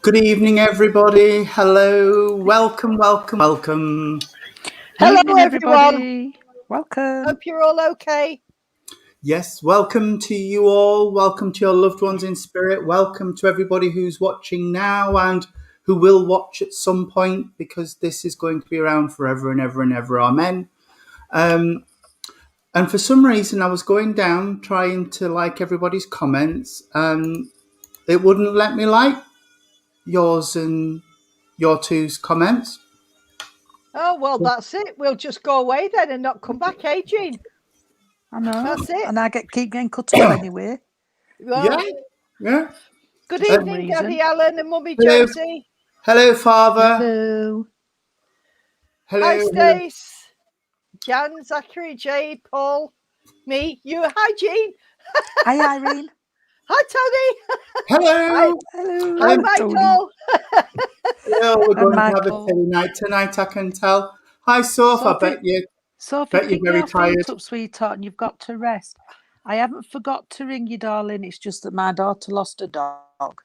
Good evening, everybody. Hello. Welcome. Hello, Evening, everyone. everybody. Welcome. Hope you're all okay. Yes, welcome to you all. Welcome to your loved ones in spirit. Welcome to everybody who's watching now and who will watch at some point, because this is going to be around forever and ever and ever. Amen. And for some reason, I was going down trying to like everybody's comments, and it wouldn't let me like yours and your two's comments. Oh, well, that's it. We'll just go away then and not come back, eh, Jean? I know. That's it. And I keep getting cut off anyway. Well, Yeah. good For some evening, reason. Daddy Alan and Mummy Hello. Josie. Hello, Father. Hello. Hi, Stace. Jan, Zachary, Jade, Paul, me, you. Hi, Jean. Hi, Irene. Hi, Tony. Hello. Hello. Hi, Tony. Michael. Well, we're going to have a Michael. silly night tonight, I can tell. Hi, Soph. I bet Sophie, you're pick very your tired. feet up, sweetheart, and you've got to rest. I haven't forgot to ring you, darling. It's just that my daughter lost a dog.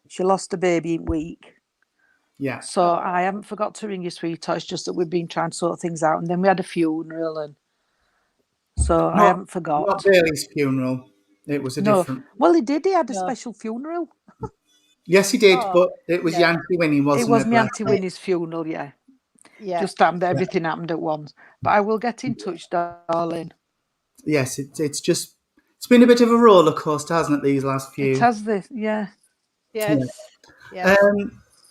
She lost a baby in week. Yeah. So I haven't forgot to ring you, sweetheart. It's just that we've been trying to sort things out. And then we had a funeral, and so I haven't forgot. Not Bailey's funeral. It was a different. Well, he did. He had a special funeral. Yes, he did, but it was yeah. Yankee Winnie, wasn't it? It was my Auntie Winnie's funeral, yeah. Just happened, everything happened at once. But I will get in touch, darling. Yes, it's been a bit of a roller coaster, hasn't it, these last few? It has this, yeah. Yes.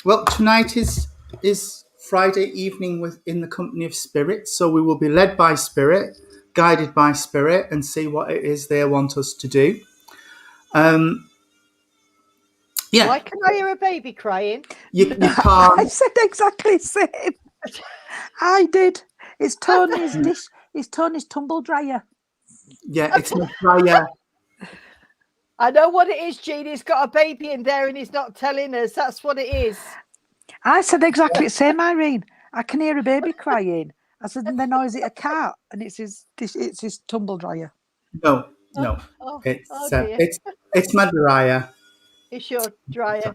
Well, tonight is Friday evening in the company of Spirit, so we will be led by Spirit, guided by Spirit, and see what it is they want us to do. Yeah. Why can I hear a baby crying? You can't. I said exactly the same. I did. It's Tony's dish. It's Tony's tumble dryer. Yeah, it's not dry. I know what it is, Jean. He's got a baby in there and he's not telling us. That's what it is. I said exactly the same, Irene. I can hear a baby crying. I said, and then, oh, is it a cat? And it's his tumble dryer. No, Oh it's dear. it's my dryer. It's your dryer.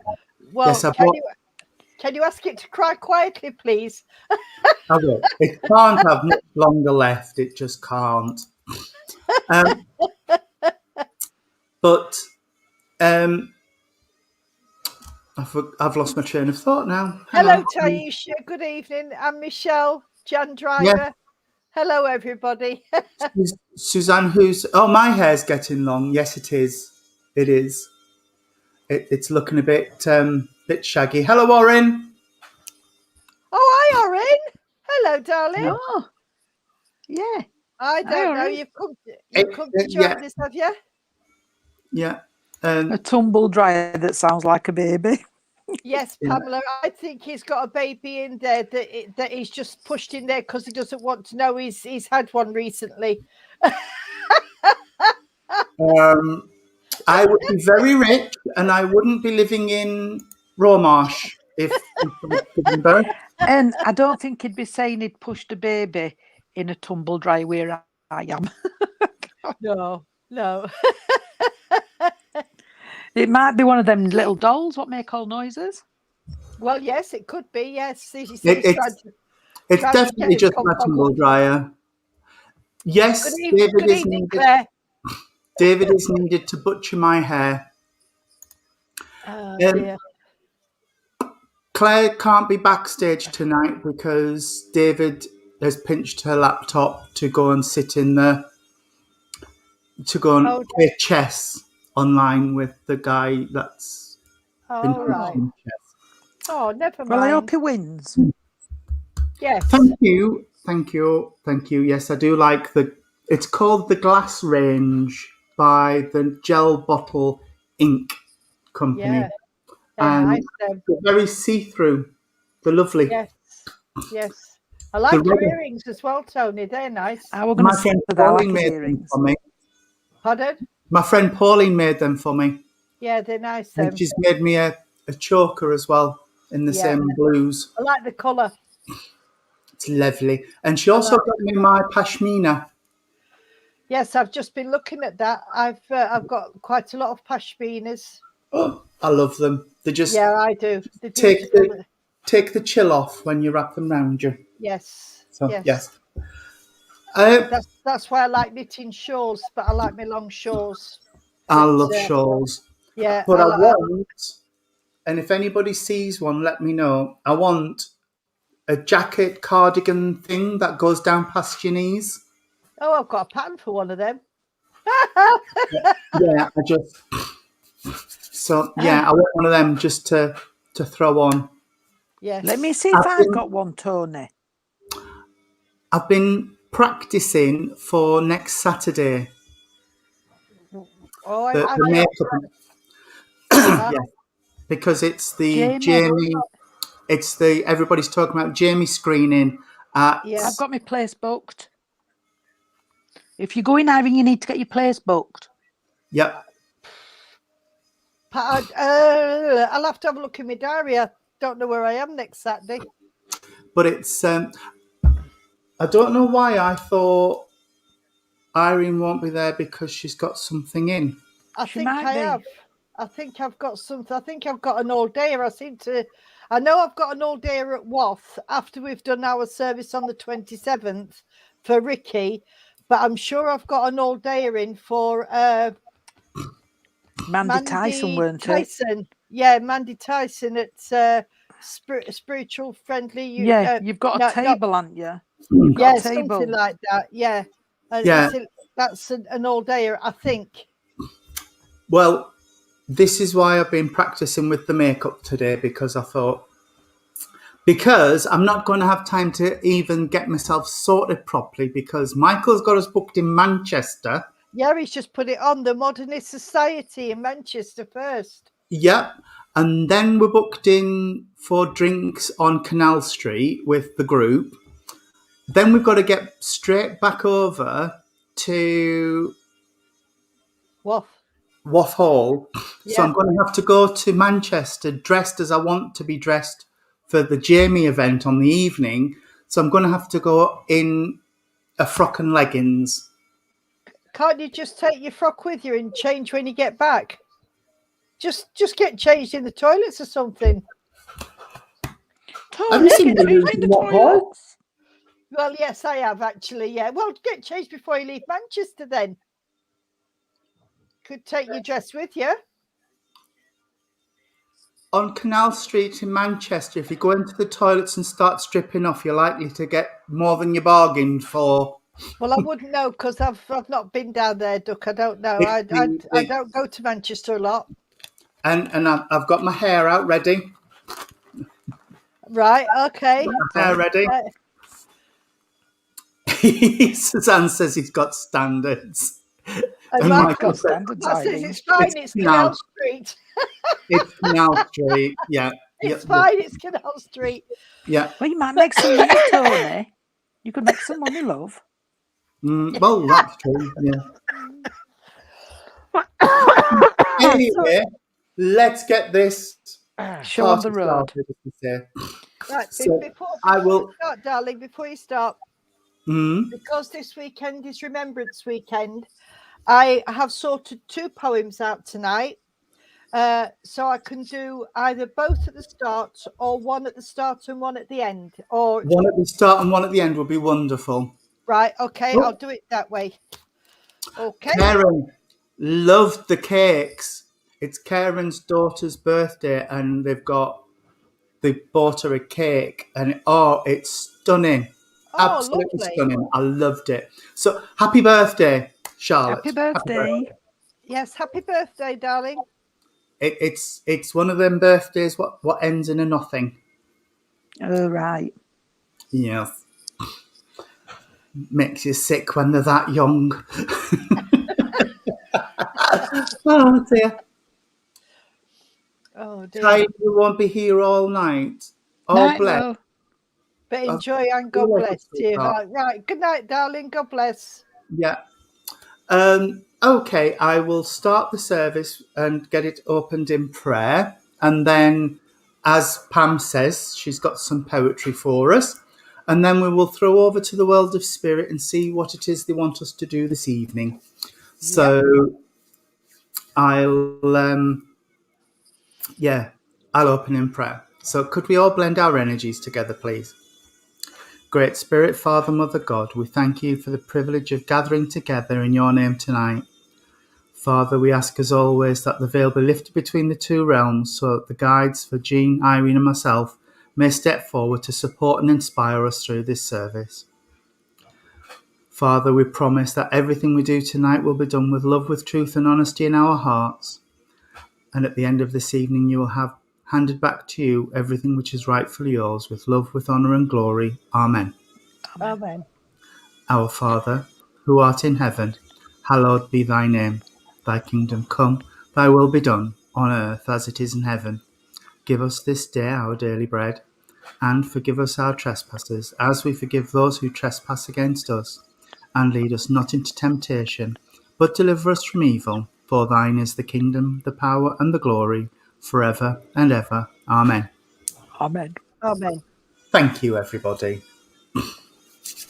Well, Yes, I bought. can you ask it to cry quietly, please? I will. It can't have much longer left. It just can't. But I've lost my train of thought now. Hang Hello, on. Taisha. Good evening. I'm Michelle, Jan Yeah, Driver. Hello, everybody. Suzanne, who's? Oh, my hair's getting long. Yes, it is. It is. It's looking a bit shaggy. Hello, Warren. Oh, hi, Orin. Hello, darling. Oh, yeah. I don't know. Orin. You've come to Yeah, join us, have you? yeah. A tumble dryer that sounds like a baby. Yes, Yeah. Pamela. I think he's got a baby in there that he's just pushed in there because he doesn't want to know he's had one recently. I would be very rich, and I wouldn't be living in Romarsh if I was giving birth. And I don't think he'd be saying he'd pushed a baby in a tumble dryer where I am. No. It might be one of them little dolls what make all noises. Well, yes, it could be. Yes, It's trying to definitely get just us my tumble dryer. Yes, Good evening, Claire. David is needed to butcher my hair. Oh, dear. Claire can't be backstage tonight because David has pinched her laptop to go and sit in the to go and play chess online with the guy that's been teaching chess. Oh, never mind. Well, I hope he wins. Yes. Thank you. Yes, I do like it's called the Glass Range by the Gel Bottle Ink Company. Yeah. And Nice. they're very see-through. They're lovely. Yes. I like your earrings as well, Tony. They're nice. I was going to say that I like his earrings. Pardon? My friend Pauline made them for me. Yeah, they're nice. And she's made me a choker as well in the same blues. I like the colour. It's lovely. And she also got me my pashmina. Yes, I've just been looking at that. I've got quite a lot of pashminas. Oh, I love them. They just I do. Take the chill off when you wrap them round you. Yes. So, yes. That's why I like knitting shawls, but I like my long shawls. I love shawls. Yeah. But I want, and if anybody sees one, let me know. I want a jacket cardigan thing that goes down past your knees. Oh, I've got a pattern for one of them. Yeah, I want one of them just to throw on. Yes. Let me see if I've got one, Tony. I've been practicing for next Saturday. Oh, the makeup. Yeah, because it's the Jamie. It's the everybody's talking about Jamie screening. I've got my place booked. If you're going Irene, you need to get your place booked. Yep. I'll have to have a look in my diary. I don't know where I am next Saturday. But it's I don't know why I thought Irene won't be there because she's got something in. I think I've got something. I think I've got an all dayer. I know I've got an all dayer at Wath after we've done our service on the 27th for Ricky, but I'm sure I've got an all dayer in for Mandy Tyson, weren't it? Yeah, Mandy Tyson at Spiritual Friendly. You've got a table, haven't you? Yeah, something like that. Yeah. That's an all dayer, I think. Well, this is why I've been practicing with the makeup today, because I thought, because I'm not going to have time to even get myself sorted properly, because Michael's got us booked in Manchester. Yeah, he's just put it on the Modernist Society in Manchester first. Yep. And then we're booked in for drinks on Canal Street with the group. Then we've got to get straight back over to What? Waff Hall. So Yeah. I'm going to have to go to Manchester dressed as I want to be dressed for the Jamie event on the evening. So I'm going to have to go in a frock and leggings. Can't you just take your frock with you and change when you get back? Just get changed in the toilets or something. Have you Tony, seen get me changed in the using Waff Hall? toilets. Well, yes, I have actually. Yeah. Well, get changed before you leave Manchester then. Could take your dress with you. On Canal Street in Manchester, if you go into the toilets and start stripping off, you're likely to get more than you bargained for. Well, I wouldn't know because I've not been down there, Duck. I don't know. It's I don't go to Manchester a lot. and I've got my hair out ready. Right. Okay. Hair ready. Suzanne says he's got standards. And Michael got says standards, Matt says Eileen. it's fine. It's Canal Street. It's Canal Street. Yeah. It's fine. It's Canal Street. Yeah. Well, you might make some money, Tony. You could make some money, love. Well, that's true. Yeah. Anyway, let's get this Show on the party road. started, as we say. Right. So, before I will- you start, darling, before you start, Mm, because this weekend is Remembrance Weekend, I have sorted 2 poems out tonight. So I can do either both at the start or one at the start and one at the end. Or one at the start and one at the end would be wonderful. right, okay, Oh. I'll do it that way. Okay. Karen loved the cakes. It's Karen's daughter's birthday, and they bought her a cake, and it's stunning. Oh, Absolutely lovely. stunning. I loved it. So happy birthday, Charlotte. Happy birthday. Yes, happy birthday, darling. It's one of them birthdays what ends in a nothing. Oh, right. Yes. Makes you sick when they're that young. Oh dear. Oh dear. Ty, you won't be here all night. Oh, Night, bless. love. But enjoy and God like bless it, you. sweetheart. Right. Good night, darling. God bless. Yeah. Okay, I will start the service and get it opened in prayer. And then, as Pam says, she's got some poetry for us. And then we will throw over to the world of spirit and see what it is they want us to do this evening. So I'll open in prayer. So could we all blend our energies together, please? Great Spirit, Father, Mother, God, we thank you for the privilege of gathering together in your name tonight. Father, we ask as always that the veil be lifted between the two realms so that the guides for Jean, Irene and myself may step forward to support and inspire us through this service. Father, we promise that everything we do tonight will be done with love, with truth and honesty in our hearts. And at the end of this evening, you will have handed back to you everything which is rightfully yours, with love, with honour and glory. Amen. Amen. Our Father, who art in heaven, hallowed be thy name. Thy kingdom come, thy will be done, on earth as it is in heaven. Give us this day our daily bread, and forgive us our trespasses, as we forgive those who trespass against us. And lead us not into temptation, but deliver us from evil. For thine is the kingdom, the power, and the glory, forever and ever. Amen. Amen. Amen. Thank you, everybody.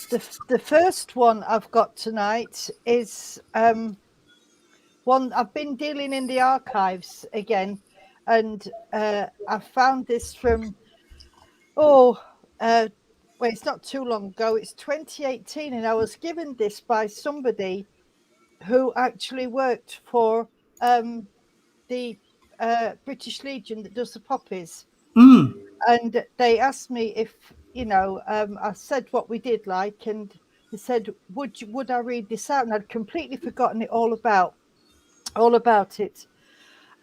The first one I've got tonight is one I've been dealing in the archives again, and I found this from it's not too long ago. It's 2018, and I was given this by somebody who actually worked for the British Legion that does the poppies. And they asked me if I said what we did like, and they said would I read this out, and I'd completely forgotten it all about it.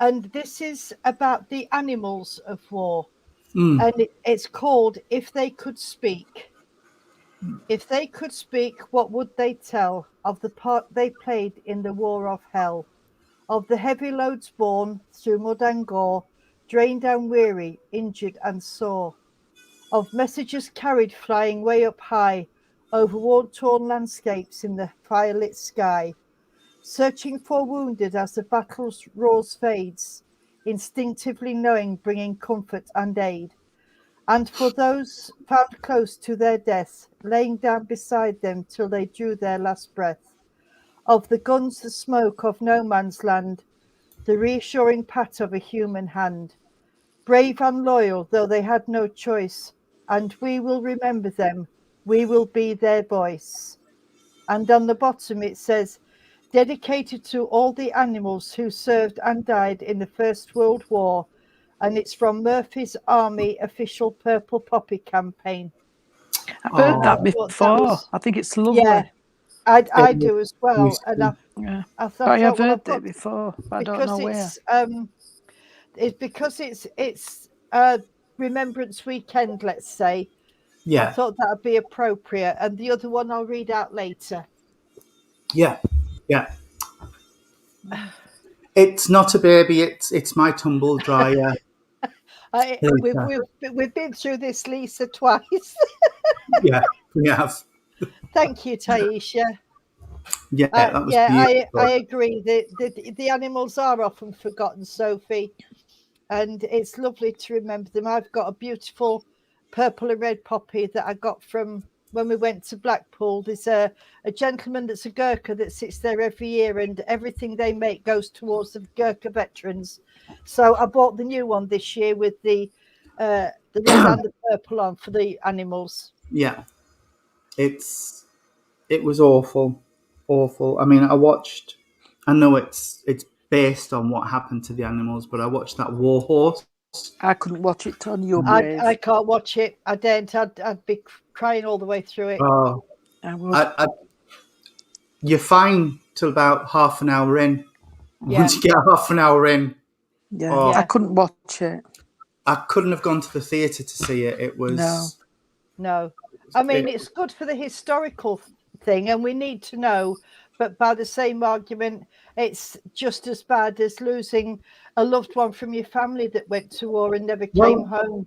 And this is about the animals of war. And it's called If They Could Speak. If they could speak, what would they tell of the part they played in the war of hell, of the heavy loads borne through mud and gore, drained and weary, injured and sore, of messages carried flying way up high, over war-torn landscapes in the firelit sky, searching for wounded as the battle's roars fades, instinctively knowing bringing comfort and aid, and for those found close to their death, laying down beside them till they drew their last breath. Of the guns, the smoke of no man's land, the reassuring pat of a human hand. Brave and loyal, though they had no choice, and we will remember them. We will be their voice. And on the bottom it says, dedicated to all the animals who served and died in the First World War. And it's from Murphy's Army official Purple Poppy campaign. I've heard Oh. that I thought before. that was- I think it's lovely. Yeah, I do as well. And Yeah. I But thought, I have well, heard I've got it before, but I don't because know where. it's because it's Remembrance Weekend, let's say. I Yeah, thought that would be appropriate. And the other one I'll read out later. yeah, yeah. It's not a baby. It's my tumble dryer. We've been through this, Lisa, twice. Yeah, we have. Thank you, Taisha. Yeah, that was I beautiful. agree. The animals are often forgotten, Sophie, and it's lovely to remember them. I've got a beautiful purple and red poppy that I got from when we went to Blackpool. There's a gentleman that's a Gurkha that sits there every year, and everything they make goes towards the Gurkha veterans. So I bought the new one this year with the red and the purple on for the animals. Yeah, it was awful. I mean, I know it's based on what happened to the animals, but I watched that war horse. I couldn't watch it on You're I Brave. can't watch it. I daren't. I'd be crying all the way through it. Oh, I would. you're fine till about half an hour in. Yeah. Once you get half an hour in, Yeah, Oh. I couldn't watch it. I couldn't have gone to the theatre to see it. It was No. I mean, it's good for the historical thing, and we need to know. But by the same argument, it's just as bad as losing a loved one from your family that went to war and never came home.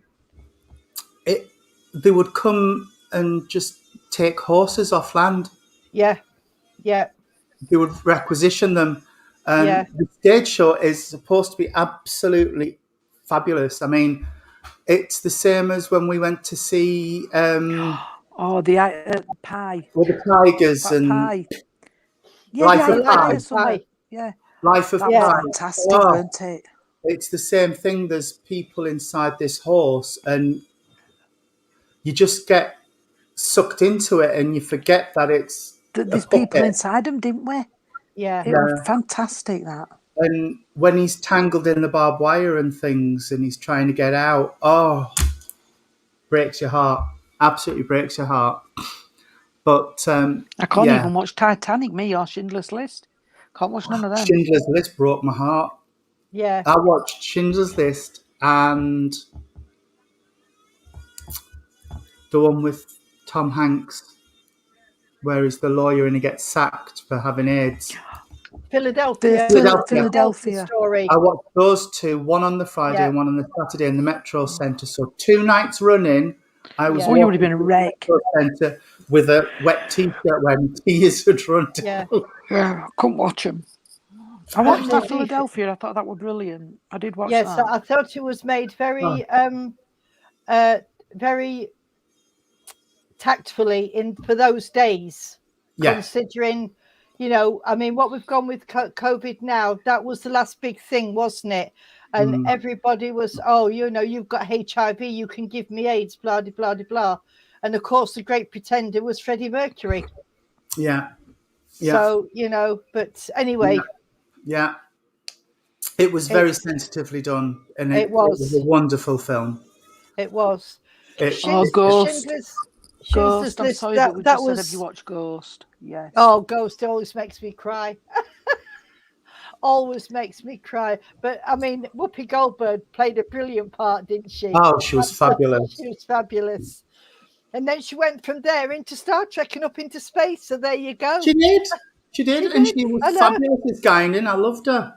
They would come and just take horses off land. Yeah. They would requisition them. The stage show is supposed to be absolutely fabulous. I mean, it's the same as when we went to see The pie. with the tigers That and pie. Yeah, Life of the Pi. somewhere. Yeah, Life of that was Pi. fantastic, Oh, weren't it? it's the same thing. There's people inside this horse, and you just get sucked into it, and you forget that it's There's a people puppet. inside them, didn't we? Yeah. It was fantastic, that. And when he's tangled in the barbed wire and things, and he's trying to get out, breaks your heart. Absolutely breaks your heart. But I can't even watch Titanic, me, or Schindler's List. Can't watch none of them. Schindler's List broke my heart. Yeah. I watched Schindler's List and the one with Tom Hanks, where he's the lawyer and he gets sacked for having AIDS. Philadelphia. Philadelphia. Story. I watched those two, one on the Friday and one on the Saturday in the Metro Centre. So 2 nights running, I was you would have been a wreck. Centre with a wet T-shirt when tears had run down. Yeah, I couldn't watch them. I watched that Philadelphia. I thought that was brilliant. I did watch that. Yes, I thought it was made very, very tactfully for those days. Yeah. Considering, I mean, what we've gone with COVID now, that was the last big thing, wasn't it? And everybody was, you've got HIV, you can give me AIDS, blah, blah, blah, blah. And of course, the great pretender was Freddie Mercury. Yeah. So, but anyway. Yeah. It was very sensitively done. And it was a wonderful film. It was. Ghost. Ghost. I'm sorry, but we just said, have you watched Ghost? Yes. Oh, Ghost always makes me cry. Always makes me cry. But I mean, Whoopi Goldberg played a brilliant part, didn't she? Oh, she was fabulous. She was fabulous. And then she went from there into Star Trek and up into space. So there you go. She did. And she was fabulous as Guinan. I loved her.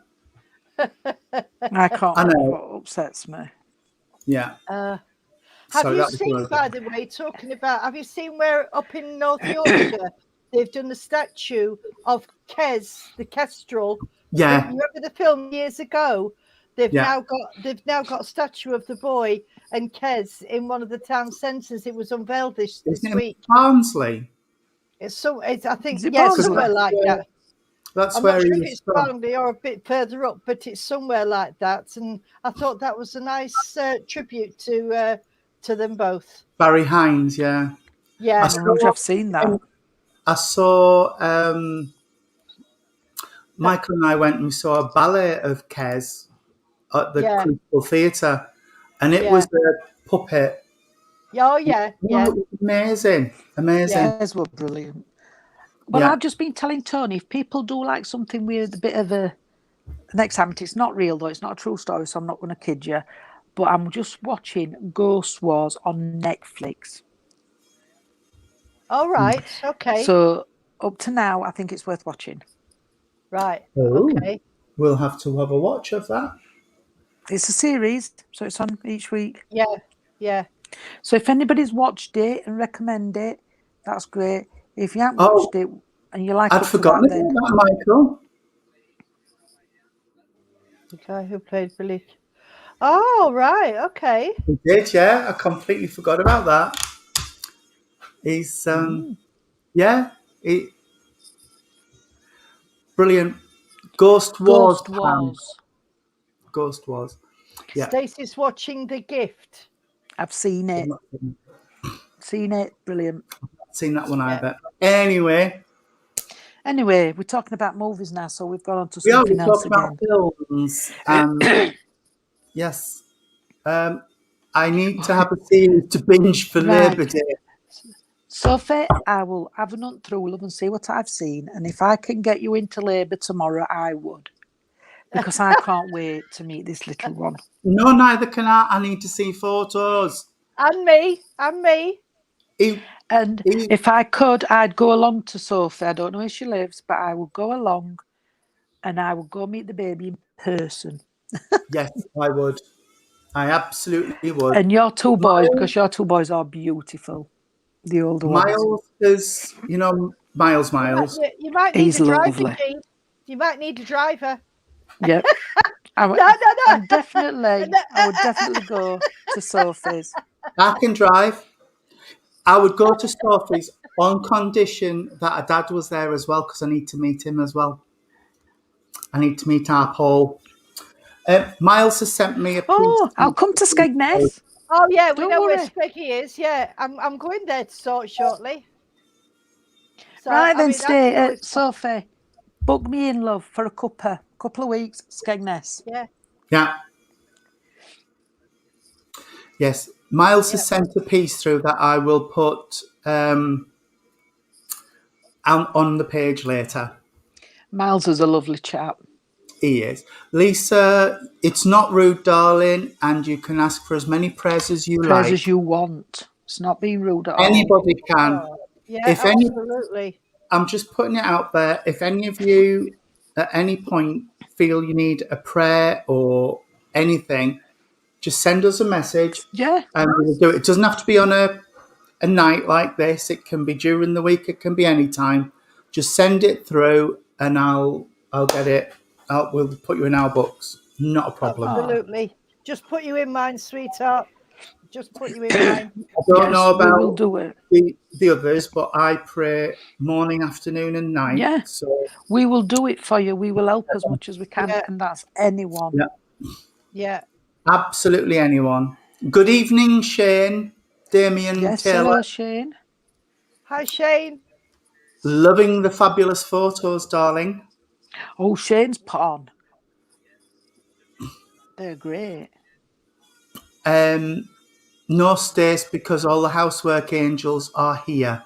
I can't. What upsets me. Yeah. Have Sorry, you that was seen, by the way, talking about, have you seen where up in North Yorkshire they've done the statue of Kes, the Kestrel? Yeah. You remember the film years ago? They've Yeah. now got a statue of the boy and Kes in one of the town centres. It was unveiled this Isn't it week. Barnsley? I think, Is it yeah, Barnsley? somewhere like that. That's I'm where not sure he if was it's from. Barnsley or a bit further up, but it's somewhere like that. And I thought that was a nice tribute to them both. Barry Hines, yeah. Yeah. I don't know if I've seen that. I saw Michael and I went and we saw a ballet of Kes at the Yeah. Crucible Theatre, and it Yeah. was a puppet. Oh, yeah, yeah. It was amazing. Theirs were brilliant. Well, Yeah. I've just been telling Tony, if people do like something with a bit of an excitement, it's not real though, it's not a true story, so I'm not going to kid you. But I'm just watching Ghost Wars on Netflix. All right. Okay. So up to now, I think it's worth watching. Right. Oh, Okay. we'll have to have a watch of that. It's a series, so it's on each week. Yeah. Yeah. So if anybody's watched it and recommend it, that's great. If you haven't watched it and you like I'd up to forgotten that, then about that, Michael. The guy who played Billy. Oh, right. Okay. He did, yeah. I completely forgot about that. He's yeah, brilliant. Ghost Wars. Ghost Wars. Yeah. Stacey's watching The Gift. I've seen it. Brilliant. Seen that one either. Anyway, we're talking about movies now, so we've gone on to we are something else talking about again. films. Yes. I need to have a series to binge for Labour Day. Sophie, I will have a hunt through Love and see what I've seen, and if I can get you into Labour tomorrow, I would, because I can't wait to meet this little one. No, neither can I. I need to see photos. And me. If I could, I'd go along to Sophie. I don't know where she lives, but I would go along and I would go meet the baby in person. Yes, I would. I absolutely would. And your two boys, because your two boys are beautiful. The older ones. Miles is, Miles. You might need He's a driver, lovely. Jean. You might need a driver. Yep. I would definitely go to Sophie's. I can drive. I would go to Sophie's on condition that a dad was there as well, because I need to meet him as well. I need to meet our Paul. Miles has sent me a piece. Oh, I'll come to Skegness. Oh, yeah, we Don't know worry. where Speggy is. Yeah, I'm going there to sort shortly. So, Right then, stay. Sophie, book me in, love, for a couple of weeks, Skegness. Yeah. Yeah. Yes. Miles has sent a piece through that I will put on the page later. Miles is a lovely chap. He is. Lisa, it's not rude, darling, and you can ask for as many prayers as you like. As you want. It's not being rude at all. Anybody can. Yeah, If absolutely. I'm just putting it out there. If any of you at any point feel you need a prayer or anything, just send us a message. Yeah. And we'll do it. It doesn't have to be on a night like this. It can be during the week. It can be any time. Just send it through and I'll get it. We'll put you in our books. Not a problem. Absolutely. Just put you in mind, sweetheart. Just put you in mind. I don't know about we'll do it. the others, but I pray morning, afternoon and night. Yeah. So we will do it for you. We will help as much as we can. Yeah. And that's anyone. Yeah. Yeah. Absolutely anyone. Good evening, Shane. Damien Yes, Taylor. hello, Shane. Hi, Shane. Loving the fabulous photos, darling. Oh, Shane's put on. They're great. No Stace, because all the housework angels are here.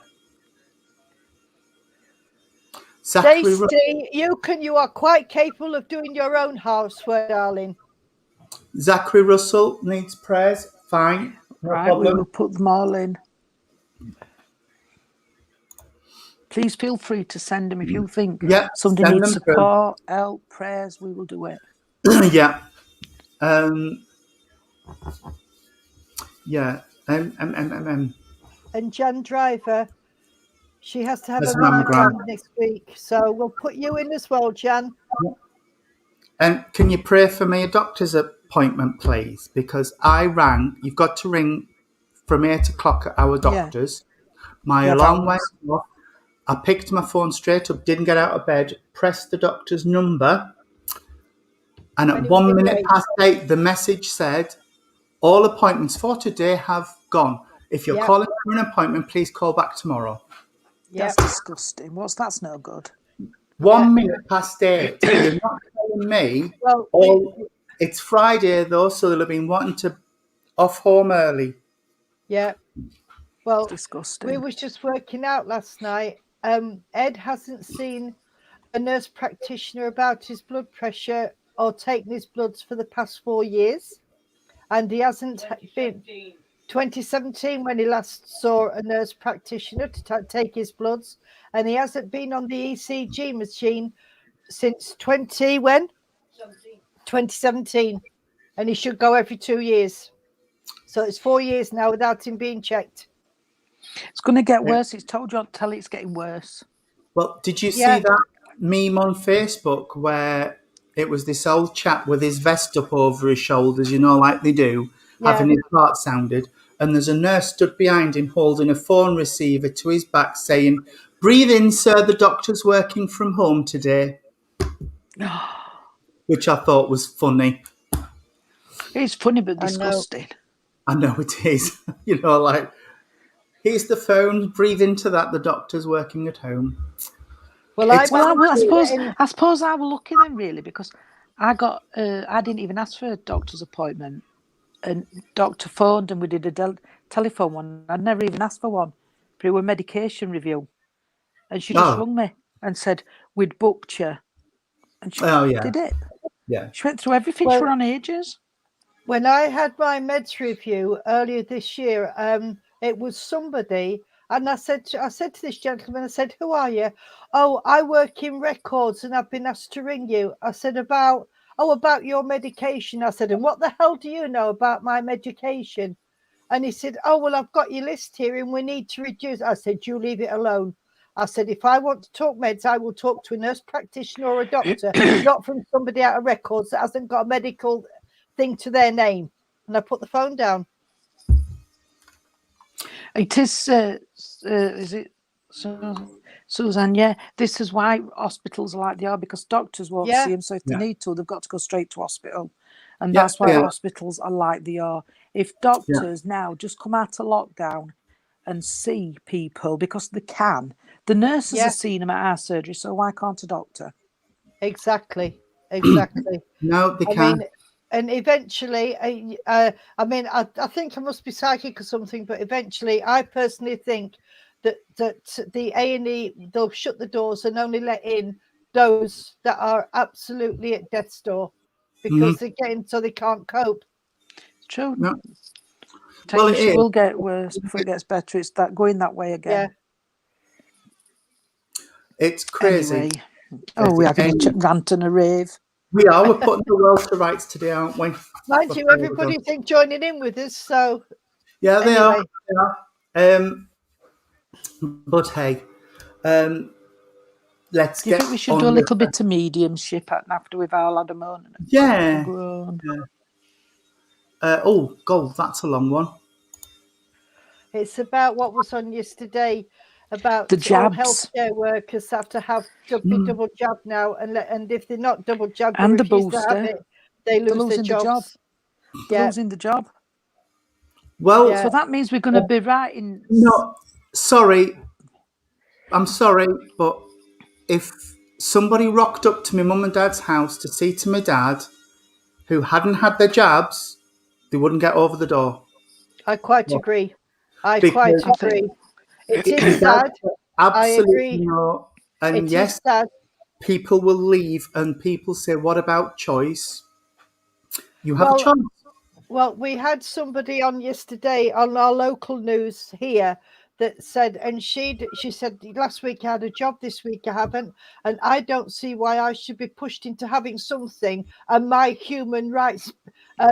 Stacey, you are quite capable of doing your own housework, darling. Zachary Russell needs prayers. Fine. No Right, problem. we will put them all in. Please feel free to send them if you think somebody send needs them through. support, help, prayers. We will do it. Yeah. Yeah. And Jan Driver, she has to have Has a mammogram. mammogram next week. So we'll put you in as well, Jan. And can you pray for me a doctor's appointment, please? Because I rang. You've got to ring from 8 o'clock at our doctor's. My Yeah, alarm went phones. off. I picked my phone straight up, didn't get out of bed, pressed the doctor's number, and And at it was 1 in minute range. past 8, the message said, all appointments for today have gone. If you're Yep. calling for an appointment, please call back tomorrow. Yep. That's disgusting. That's no good. 1 minute past 8. You're not telling me. Well, It's Friday though, so they'll have been wanting to off home early. yeah. Well, It's disgusting. we was just working out last night. Ed hasn't seen a nurse practitioner about his blood pressure or taken his bloods for the past 4 years, and he hasn't been 2017 when he last saw a nurse practitioner to take his bloods, and he hasn't been on the ECG machine since 2017, and he should go every 2 years. So it's 4 years now without him being checked. It's going to get worse. It's told you not to tell it, it's getting worse. Well, did you Yeah. see that meme on Facebook where it was this old chap with his vest up over his shoulders, like they do, having his heart sounded, and there's a nurse stood behind him holding a phone receiver to his back saying, "Breathe in, sir, the doctor's working from home today," which I thought was funny. It's funny but disgusting. I know it is. Like, here's the phone, breathe into that, the doctor's working at home. I suppose I was lucky then, really, because I didn't even ask for a doctor's appointment, and doctor phoned and we did a telephone one. I'd never even asked for one, but it was a medication review, and she just rung me and said we'd booked you, and she did it. Yeah, she went through everything. She were on ages. When I had my meds review earlier this year, it was somebody, and I said to this gentleman, I said, "Who are you?" "Oh, I work in records and I've been asked to ring you." I said, about your medication. I said, "And what the hell do you know about my medication?" And he said, "Oh, well, I've got your list here and we need to reduce." I said, "You leave it alone." I said, "If I want to talk meds, I will talk to a nurse practitioner or a doctor, not from somebody out of records that hasn't got a medical thing to their name." And I put the phone down. It is it Suzanne? Yeah, this is why hospitals are like they are, because doctors won't see them, so if they need to, they've got to go straight to hospital, and that's why hospitals are like they are. If doctors now just come out of lockdown and see people, because they can, the nurses are seeing them at our surgery, so why can't a doctor? Exactly. No, they can't. And eventually, I think I must be psychic or something, but eventually I personally think that the A&E, they'll shut the doors and only let in those that are absolutely at death's door, because they're getting so they can't cope. It's true. No. It will get worse before it gets better. It's going that way again. Yeah. It's crazy. Anyway. We are going to rant and a rave. We are. We're putting the world to rights today, aren't we? Mind you, everybody's joining in with us, so... Yeah, they are. But hey, let's Do you think we should do a little bit of mediumship after we've all had a moan? Yeah. Oh, God, that's a long one. It's about what was on yesterday, about the jabs. Healthcare workers have to be double jabbed now, and if they're not double jabbed and the booster, they lose their jobs. They're losing the job. Well, so that means we're going to be writing. No, sorry, I'm sorry, but if somebody rocked up to my mum and dad's house to see to my dad, who hadn't had their jabs, they wouldn't get over the door. I quite agree. It is sad. Absolutely. I agree. No. And it is sad. People will leave and people say, what about choice? You have a choice. Well, we had somebody on yesterday on our local news here that said, and she said, last week I had a job, this week I haven't, and I don't see why I should be pushed into having something, and my human rights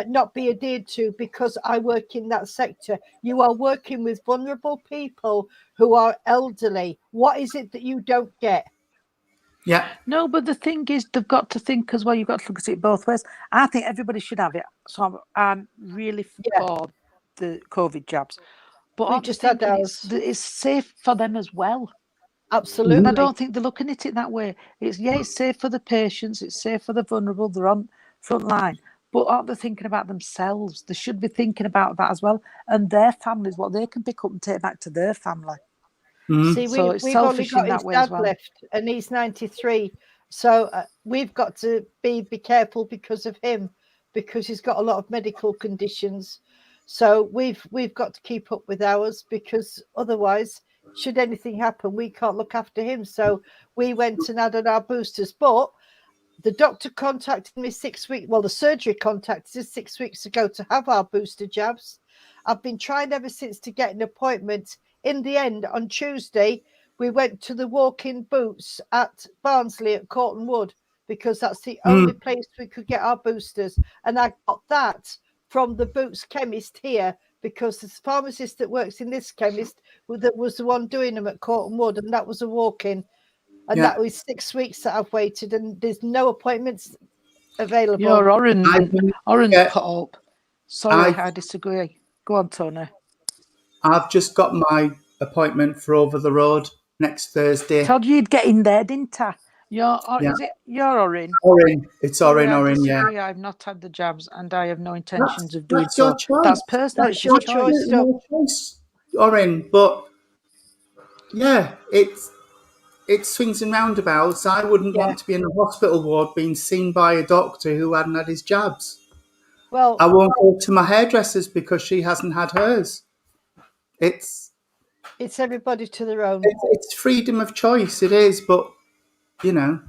not be adhered to because I work in that sector. You are working with vulnerable people who are elderly. What is it that you don't get? Yeah. No, but the thing is, they've got to think as well. You've got to look at it both ways. I think everybody should have it. So I'm really for the COVID jabs. But We've just had ours. It's safe for them as well. Absolutely. And I don't think they're looking at it that way. It's safe for the patients, it's safe for the vulnerable, they're on front line. But aren't they thinking about themselves? They should be thinking about that as well. And their families, what they can pick up and take back to their family. See, so it's we've selfish only got in that his way dad as well. left, and he's 93. So we've got to be careful because of him, because he's got a lot of medical conditions. So we've got to keep up with ours, because otherwise, should anything happen, we can't look after him. So we went and added our boosters. But the doctor contacted me 6 weeks. Well, the surgery contacted us 6 weeks ago to have our booster jabs. I've been trying ever since to get an appointment. In the end, on Tuesday, we went to the walk-in boots at Barnsley at Corton Wood, because that's the only place we could get our boosters. And I got that from the Boots chemist here, because the pharmacist that works in this chemist that was the one doing them at Corton Wood, and that was a walk-in. And that was 6 weeks that I've waited, and there's no appointments available. You're orange put up. Sorry, I disagree. Go on, Tony. I've just got my appointment for over the road next Thursday. Told you you'd get in there, didn't I? You're orange? Orange. It's orange, I've not had the jabs, and I have no intentions of doing so. That's personal. That's your choice. No choice, orange. But yeah, it swings and roundabouts. I wouldn't want to be in a hospital ward being seen by a doctor who hadn't had his jabs. Well, I won't go to my hairdresser's because she hasn't had hers. It's everybody to their own. It's freedom of choice. It is, but you know,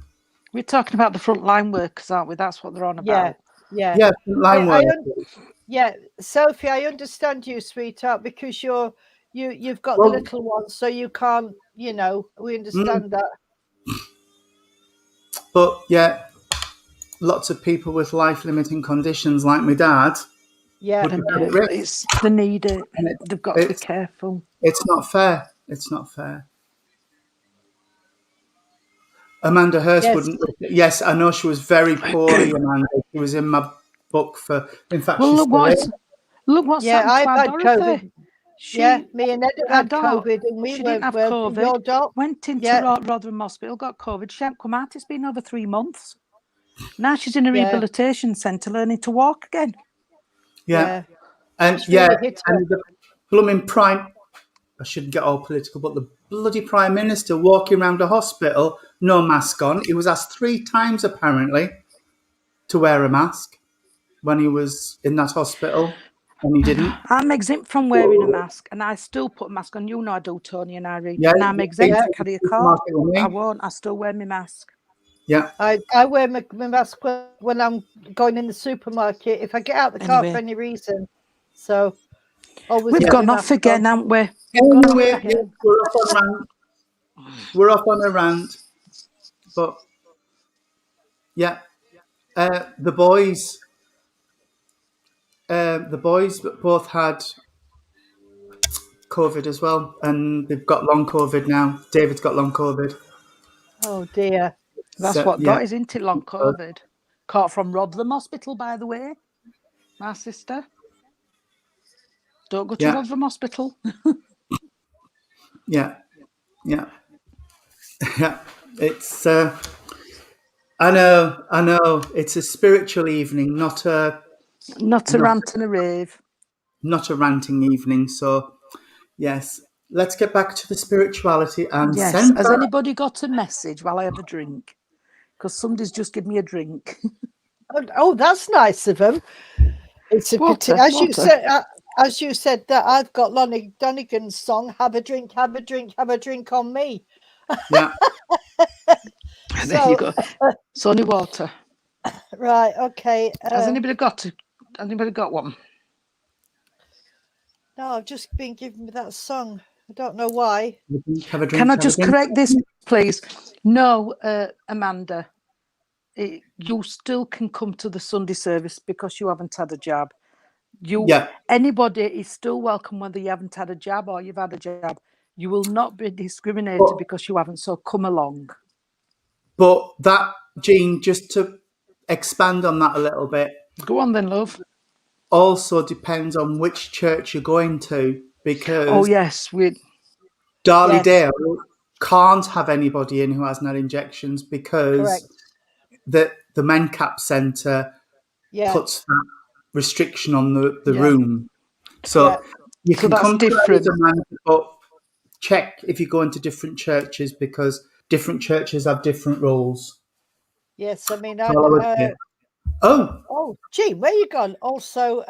we're talking about the frontline workers, aren't we? That's what they're on about. Yeah. Frontline workers. Sophie, I understand you, sweetheart, because you've got the little ones, so you can't. We understand that. But lots of people with life-limiting conditions, like my dad. Yeah, they need it. They've got to be careful. It's not fair. It's not fair. Amanda Hurst wouldn't. Yes, I know she was very poorly, Amanda. She was in my book for. In fact, look what's I've had COVID. Me and Ed had COVID, and we didn't have COVID. Went into Rotherham Hospital, got COVID. She hadn't come out. It's been over 3 months. Now she's in a rehabilitation centre learning to walk again. And and the blooming prime. I shouldn't get all political, but the bloody Prime Minister walking around a hospital, no mask on. He was asked 3 times, apparently, to wear a mask when he was in that hospital, and he didn't. I'm exempt from wearing a mask, and I still put a mask on. You know I do, Tony and Irene. And I'm exempt to carry a car. I won't. I still wear my mask. Yeah. I wear my mask when I'm going in the supermarket, if I get out the car for any reason. So... We've gone off again, haven't we? We're off on a rant. But the boys both had COVID as well, and they've got long COVID now. David's got long COVID. Oh dear. That's what got is into long COVID. Caught from Rotherham Hospital, by the way. My sister. Don't go to Rotherham Hospital. Yeah. It's I know. It's a spiritual evening, not a rant and a rave. Not a ranting evening. So yes, let's get back to the spirituality and Has anybody got a message while I have a drink? Because somebody's just given me a drink. Oh, that's nice of them. It's a water. As you said that I've got Lonnie Donegan's song, have a drink on me. Yeah. There you go. It's only water. Right, okay. Has anybody got one? No, I've just been given me that song. I don't know why. Can I just correct this, please? No, Amanda. you still can come to the Sunday service because you haven't had a jab. Yeah. Anybody is still welcome whether you haven't had a jab or you've had a jab. You will not be discriminated because you haven't, so come along. But that, Jean, just to expand on that a little bit. Go on then, love. Also depends on which church you're going to, because Yes. Dale can't have anybody in who hasn't had injections because the MenCap Centre puts that restriction on the room. So you can come different. to Amanda, but check if you go into different churches because different churches have different rules. Yes, I mean, oh, gee, where you gone? Also,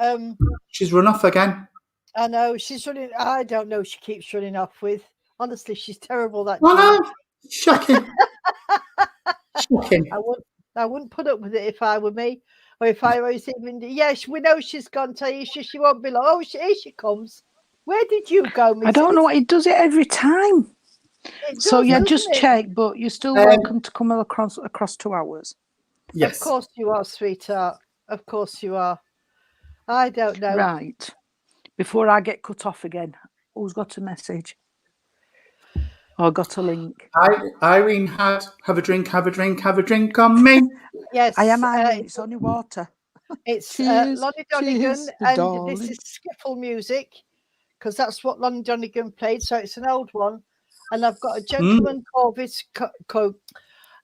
she's run off again. I know she's running. I don't know. She keeps running off with. Honestly, she's terrible. That. Oh no, shocking. Shocking. I wouldn't put up with it if I were me, or if I was even. Yes, we know she's gone. Taisha, she won't be long. Oh, here she comes. Where did you go, Mrs.? I don't know. It does it every time. So just check, but you're still welcome to come across 2 hours. Yes, of course you are, sweetheart. Of course you are. I don't know. Right. Before I get cut off again, who's got a message? Or got a link? Irene had have a drink on me. Yes, I am Irene. It's only water. It's cheers, Lonnie Donegan, cheers, and darling. this is skiffle music because that's what Lonnie Donegan played. So it's an old one, and I've got a gentleman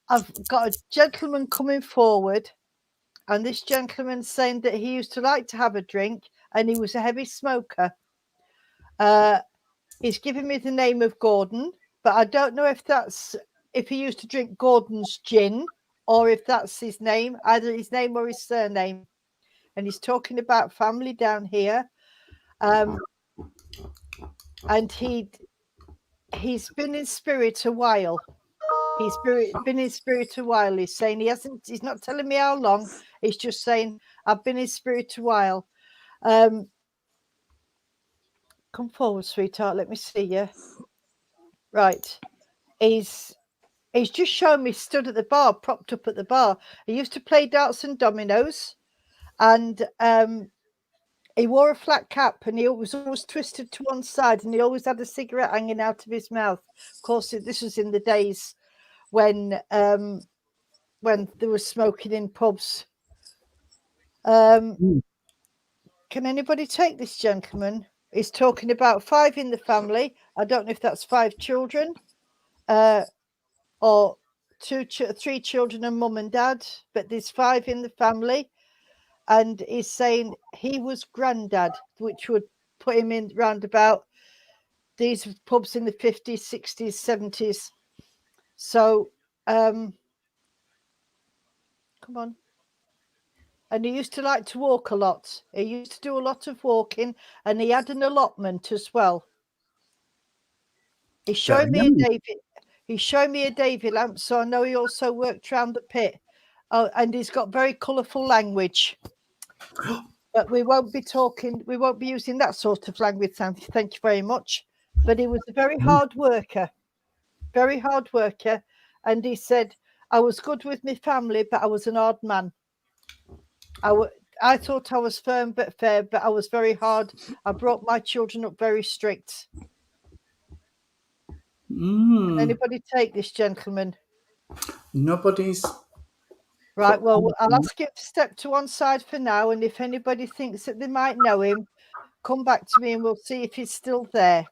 I've got a gentleman coming forward, and this gentleman's saying that he used to like to have a drink, and he was a heavy smoker. He's giving me the name of Gordon, but I don't know if he used to drink Gordon's gin or if that's his name, either his name or his surname. And he's talking about family down here. And he's been in spirit a while. Been in spirit a while. He's saying he's not telling me how long. He's just saying, I've been in spirit a while. Come forward, sweetheart. Let me see you. Right. He's just shown me stood at the bar, propped up at the bar. He used to play darts and dominoes, and he wore a flat cap, and he was always twisted to one side, and he always had a cigarette hanging out of his mouth. Of course, this was in the days when there was smoking in pubs. Can anybody take this gentleman? He's talking about 5 in the family. I don't know if that's 5 children, or 3 children and mum and dad, but there's 5 in the family. And he's saying he was granddad, which would put him in round about these pubs in the 50s, 60s, 70s. So, come on. And he used to like to walk a lot. He used to do a lot of walking, and he had an allotment as well. He's showing me a Davy lamp, so I know he also worked around the pit. Oh, and he's got very colourful language. But we won't be using that sort of language, Sandy. Thank you very much. But he was a very hard worker. And he said, I was good with my family, but I was an hard man. I thought I was firm but fair, but I was very hard. I brought my children up very strict. Anybody take this gentleman? Nobody's. Right, well, I'll ask you to step to one side for now, and if anybody thinks that they might know him, come back to me and we'll see if he's still there.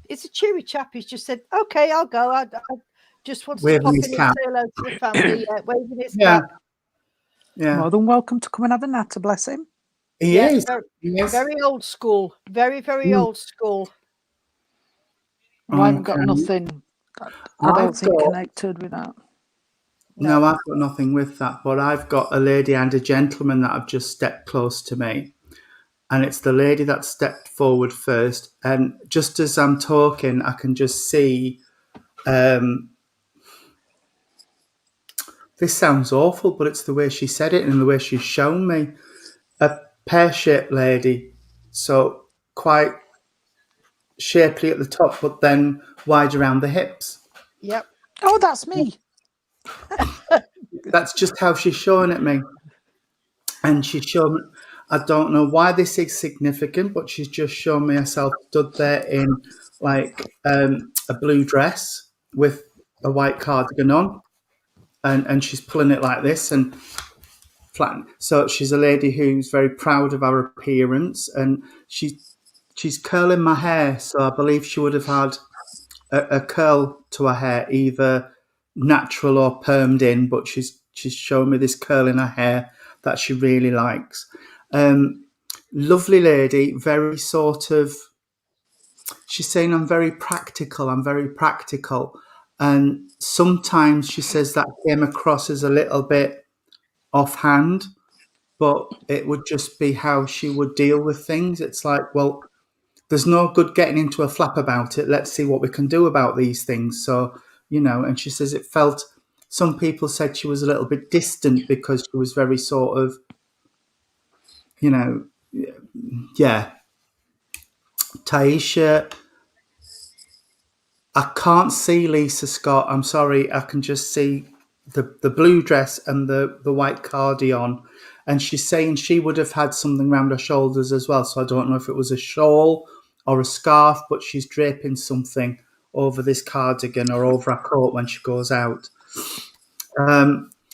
It's a cheery chap. He's just said, okay, I'll go. I just want to pop in and say hello to the family. Waving his cap. Yeah. More than welcome to come and have a natter, bless him. He is. Very old school. Very, very old school. Well, I haven't got nothing. I don't think connected with that. No, I've got nothing with that, but I've got a lady and a gentleman that have just stepped close to me. And it's the lady that stepped forward first. And just as I'm talking, I can just see, this sounds awful, but it's the way she said it and the way she's shown me. A pear-shaped lady, so quite shapely at the top, but then wide around the hips. Yep. Oh, that's me. that's just how she's showing it me. And she's shown me, I don't know why this is significant, but she's just shown me herself stood there in like a blue dress with a white cardigan on, and she's pulling it like this and flat. So she's a lady who's very proud of her appearance, and she's curling my hair. So I believe she would have had a curl to her hair, either natural or permed in, but she's showing me this curl in her hair that she really likes. Lovely lady, very sort of, she's saying I'm very practical, and sometimes she says that came across as a little bit offhand, but it would just be how she would deal with things. It's like, well, there's no good getting into a flap about it. Let's see what we can do about these things. So, and she says it felt, some people said she was a little bit distant because she was very sort of, yeah. Taisha, I can't see Lisa Scott. I'm sorry. I can just see the blue dress and the white cardigan. And she's saying she would have had something around her shoulders as well. So I don't know if it was a shawl or a scarf, but she's draping something over this cardigan or over her coat when she goes out.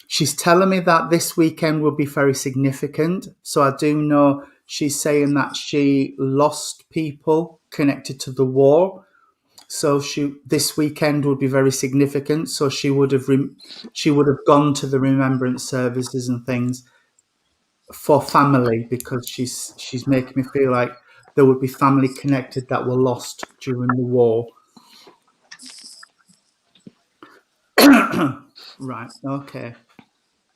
She's telling me that this weekend will be very significant. So I do know she's saying that she lost people connected to the war. So this weekend would be very significant. So she would have gone to the remembrance services and things for family, because she's making me feel like there would be family connected that were lost during the war. Right. Okay.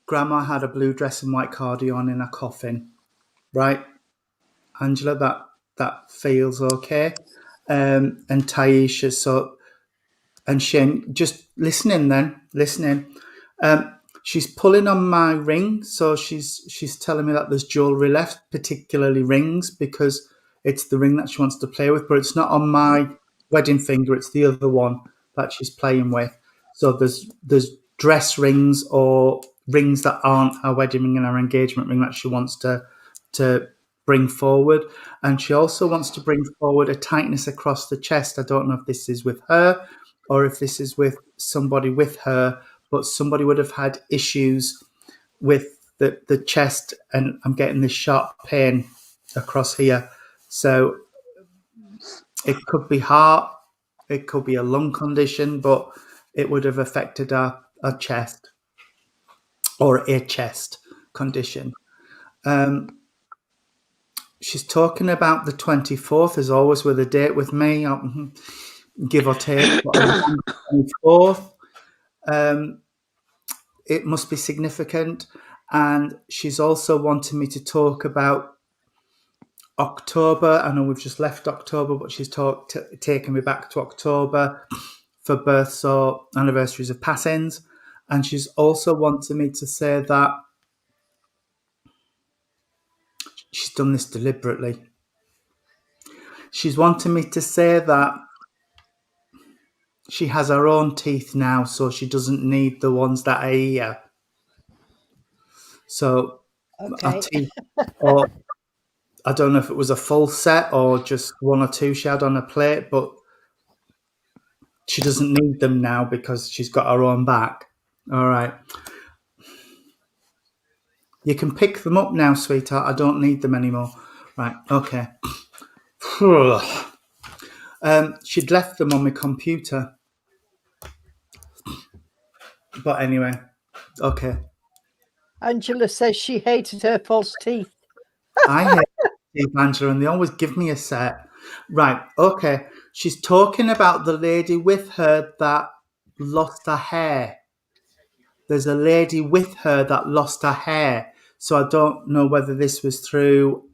Grandma had a blue dress and white cardigan in a coffin. Right, Angela, that feels okay. And Taisha, so, and Shane, just listening. She's pulling on my ring, so she's telling me that there's jewellery left, particularly rings, because it's the ring that she wants to play with, but it's not on my wedding finger, it's the other one that she's playing with. So there's dress rings or rings that aren't her wedding ring and her engagement ring that she wants to bring forward. And she also wants to bring forward a tightness across the chest. I don't know if this is with her or if this is with somebody with her, but somebody would have had issues with the chest, and I'm getting this sharp pain across here. So it could be heart, it could be a lung condition, but it would have affected our chest or a chest condition. She's talking about the 24th, as always, with a date with me, give or take. 24th. It must be significant. And she's also wanting me to talk about October. I know we've just left October, but she's taking me back to October for births or anniversaries of passings. And she's also wanting me to say that she's done this deliberately. She's wanting me to say that she has her own teeth now, so she doesn't need the ones that are here. So okay. Or I don't know if it was a full set or just one or two she had on a plate, but she doesn't need them now because she's got her own back. All right. You can pick them up now, sweetheart. I don't need them anymore. Right. Okay. She'd left them on my computer. But anyway, okay. Angela says she hated her false teeth. I hate teeth, Angela, and they always give me a set. Right, okay. She's talking about the lady with her that lost her hair. There's a lady with her that lost her hair. So I don't know whether this was through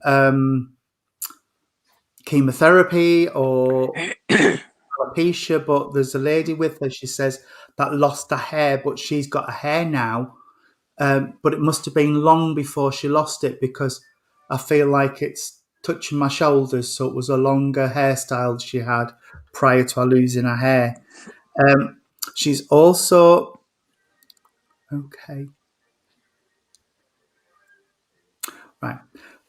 chemotherapy or alopecia, but there's a lady with her, she says, that lost her hair, but she's got her hair now. But it must have been long before she lost it, because I feel like it's touching my shoulders, so it was a longer hairstyle she had prior to her losing her hair. She's also... Okay. Right.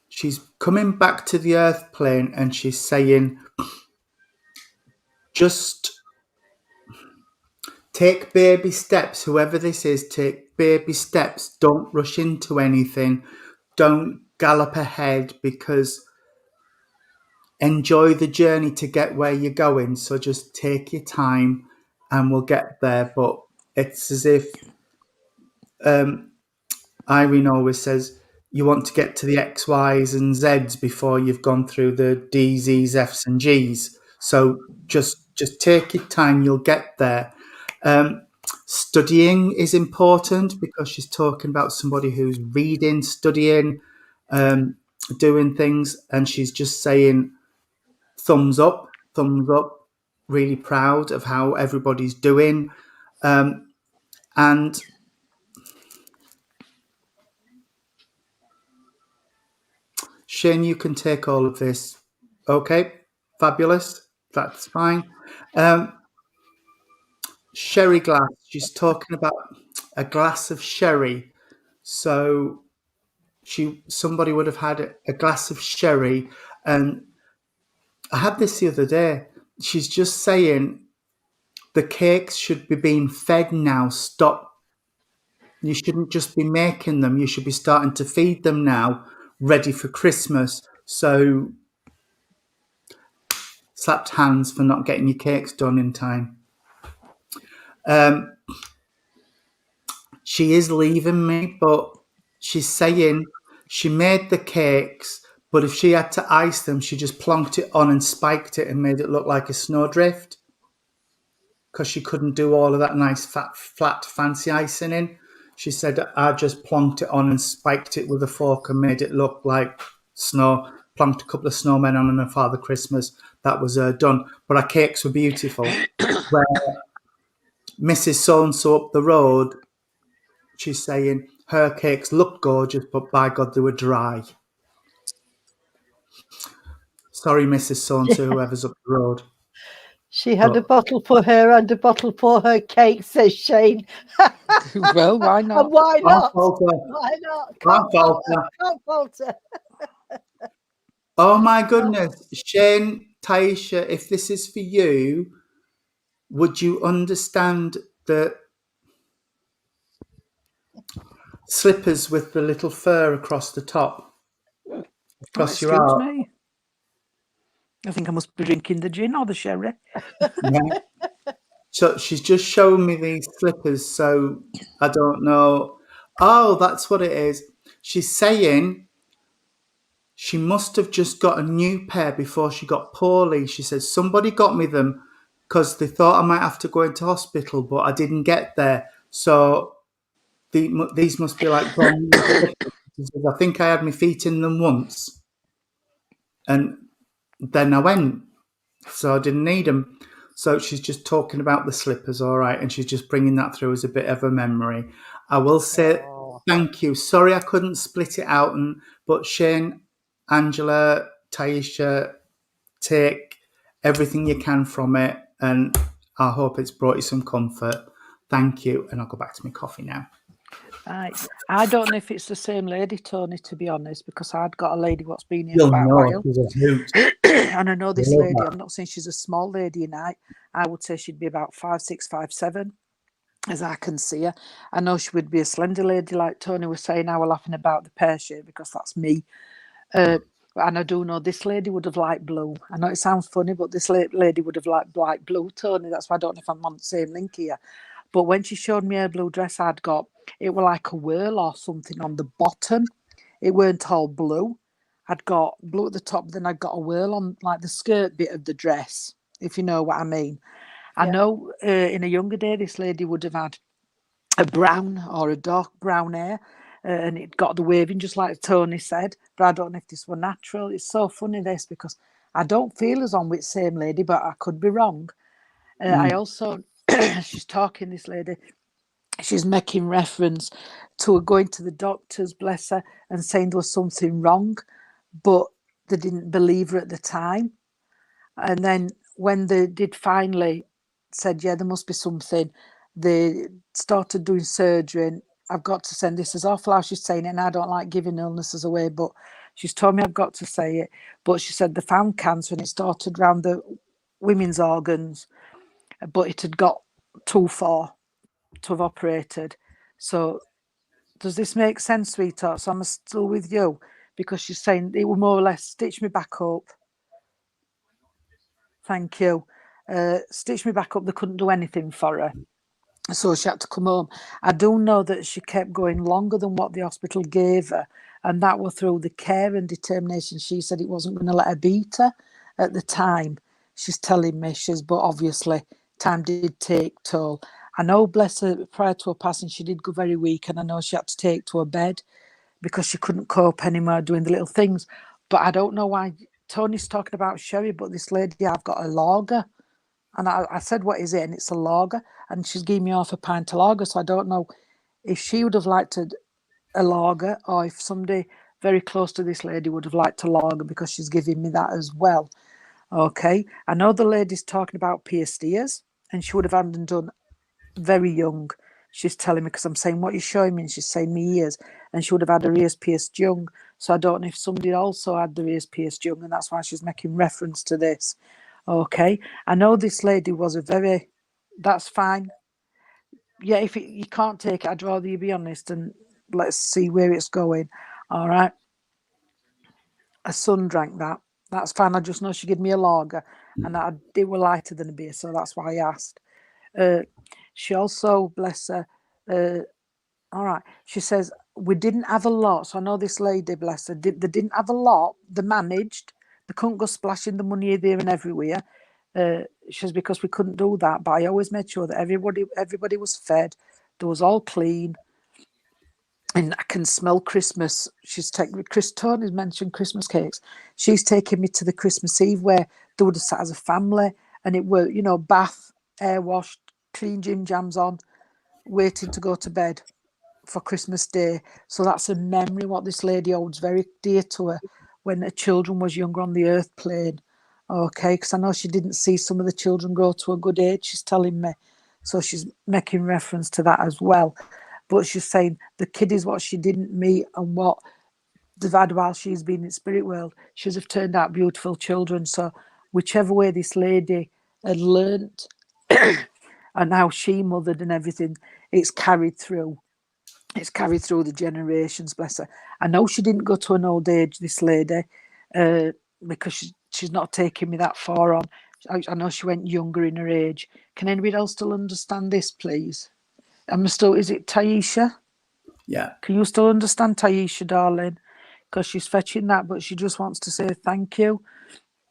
She's coming back to the earth plane and she's saying, just take baby steps. Whoever this is, take baby steps. Don't rush into anything. Don't gallop ahead, because enjoy the journey to get where you're going. So just take your time and we'll get there. But it's as if Irene always says, you want to get to the X, Y's and Z's before you've gone through the D's, E's, F's and G's. So just take your time, you'll get there. Studying is important, because she's talking about somebody who's reading, studying, doing things, and she's just saying thumbs up, really proud of how everybody's doing. And Shane, you can take all of this. Okay, fabulous. That's fine. Sherry glass. She's talking about a glass of sherry. So somebody would have had a glass of sherry, and I had this the other day. She's just saying the cakes should be being fed now. Stop. You shouldn't just be making them. You should be starting to feed them now, ready for Christmas. So slapped hands for not getting your cakes done in time. She is leaving me, but she's saying she made the cakes, but if she had to ice them, she just plonked it on and spiked it and made it look like a snowdrift, because she couldn't do all of that nice flat fancy icing in. She said, I just plonked it on and spiked it with a fork and made it look like snow. Plonked a couple of snowmen on and a Father Christmas. That was done. But our cakes were beautiful. Where Mrs. So-and-so up the road, she's saying her cakes looked gorgeous, but by God, they were dry. Sorry, Mrs. So-and-so, whoever's up the road. She had a bottle for her and a bottle for her cake, says Shane. Well, why not? And why not? Why not? Can't falter. Oh my goodness. Shane, Taisha, if this is for you, would you understand the slippers with the little fur across the top? Across your arm? Excuse me. I think I must be drinking the gin or the sherry. Yeah. So she's just showing me these slippers, so I don't know. Oh, that's what it is. She's saying she must have just got a new pair before she got poorly. She says, somebody got me them because they thought I might have to go into hospital, but I didn't get there. So these must be like brand new slippers. She says, I think I had my feet in them once. And then I went. So I didn't need them. So she's just talking about the slippers, all right, and she's just bringing that through as a bit of a memory. I will say thank you. Sorry I couldn't split it out, but Shane, Angela, Taisha, take everything you can from it, and I hope it's brought you some comfort. Thank you, and I'll go back to my coffee now. Right. I don't know if it's the same lady, Tony, to be honest, because I'd got a lady what's been here for quite a while. And I know this lady, I'm not saying she's a small lady, and I would say she'd be about 5'6", 5'7", as I can see her. I know she would be a slender lady, like Tony was saying. I was laughing about the pear shape because that's me. And I do know this lady would have liked blue. I know it sounds funny, but this lady would have liked light blue, Tony. That's why I don't know if I'm on the same link here. But when she showed me her blue dress I'd got, it were like a whirl or something on the bottom. It weren't all blue. I'd got blue at the top, then I'd got a whirl on like the skirt bit of the dress, if you know what I mean. Yeah. I know in a younger day, this lady would have had a brown or a dark brown hair, and it got the waving, just like Tony said. But I don't know if this were natural. It's so funny, this, because I don't feel as on with the same lady, but I could be wrong. I also, she's talking, this lady, she's making reference to her going to the doctors, bless her, and saying there was something wrong, but they didn't believe her at the time. And then when they did finally said, yeah, there must be something, they started doing surgery, I've got to send this as awful how she's saying it, and I don't like giving illnesses away, but she's told me I've got to say it. But she said they found cancer and it started around the women's organs, but it had got too far to have operated. So does this make sense, sweetheart? So I'm still with you, because she's saying it will more or less stitch me back up. Thank you. Stitch me back up. They couldn't do anything for her, so she had to come home. I do know that she kept going longer than what the hospital gave her, and that was through the care and determination. She said it wasn't going to let her beat her at the time. She's telling me, but obviously time did take toll. I know, bless her, prior to her passing, she did go very weak, and I know she had to take to her bed because she couldn't cope anymore doing the little things. But I don't know why Tony's talking about sherry, but this lady, I've got a lager. And I said, what is it? And it's a lager. And she's giving me half a pint of lager. So I don't know if she would have liked a lager, or if somebody very close to this lady would have liked a lager, because she's giving me that as well. Okay. I know the lady's talking about pierced ears, and she would have had them done very young. She's telling me, because I'm saying, what you're showing me, and she's saying me ears, and she would have had her ears pierced young. So I don't know if somebody also had their ears pierced young, and that's why she's making reference to this. Okay, I know this lady was that's fine. Yeah, if you can't take it, I'd rather you be honest, and let's see where it's going. All right. Her son drank that. That's fine. I just know she gave me a lager, and it were lighter than a beer, so that's why I asked. She also, bless her, all right, she says, we didn't have a lot. So I know this lady, bless her, they didn't have a lot. They managed. They couldn't go splashing the money there and everywhere. She says, because we couldn't do that. But I always made sure that everybody was fed. They was all clean. And I can smell Christmas. She's taking Chris Tony's mentioned Christmas cakes. She's taking me to the Christmas Eve where they would have sat as a family, and it were, bath, air washed, clean gym jams on, waiting to go to bed for Christmas Day. So that's a memory what this lady holds very dear to her when her children was younger on the earth plane. Okay, because I know she didn't see some of the children grow to a good age, she's telling me. So she's making reference to that as well. But she's saying the kid is what she didn't meet and what they've had while she's been in spirit world. She's have turned out beautiful children. So whichever way this lady had learnt and how she mothered and everything, it's carried through. It's carried through the generations, bless her. I know she didn't go to an old age, this lady, because she's not taking me that far on. I know she went younger in her age. Can anybody else still understand this, please? Is it Taisha? Yeah. Can you still understand Taisha, darling? Because she's fetching that, but she just wants to say thank you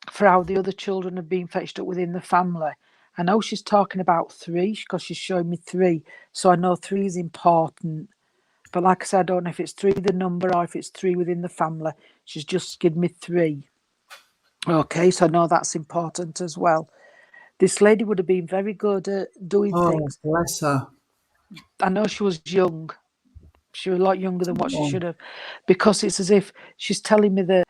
for how the other children have been fetched up within the family. I know she's talking about 3, because she's showing me 3. So I know 3 is important. But like I said, I don't know if it's 3 the number or if it's 3 within the family. She's just given me 3. Okay, so I know that's important as well. This lady would have been very good at doing things. Bless her. I know she was young. She was a lot younger than what she should have. Because it's as if she's telling me that,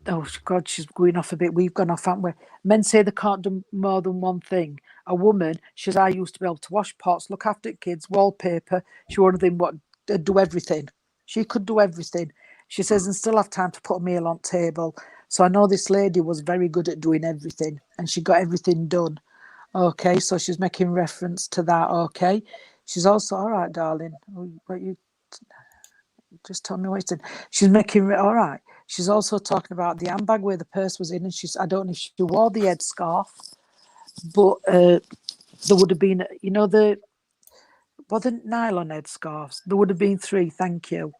oh, God, she's going off a bit. We've gone off, haven't we? Men say they can't do more than one thing. A woman, she says, I used to be able to wash pots, look after kids, wallpaper. She wanted them do everything. She could do everything. She says, and still have time to put a meal on table. So I know this lady was very good at doing everything, and she got everything done. Okay, so she's making reference to that. Okay, she's also, all right, darling. What you just tell me what it's in. She's making, all right. She's also talking about the handbag where the purse was in, and I don't know if she wore the headscarf, but there would have been, the nylon headscarves. There would have been 3, thank you.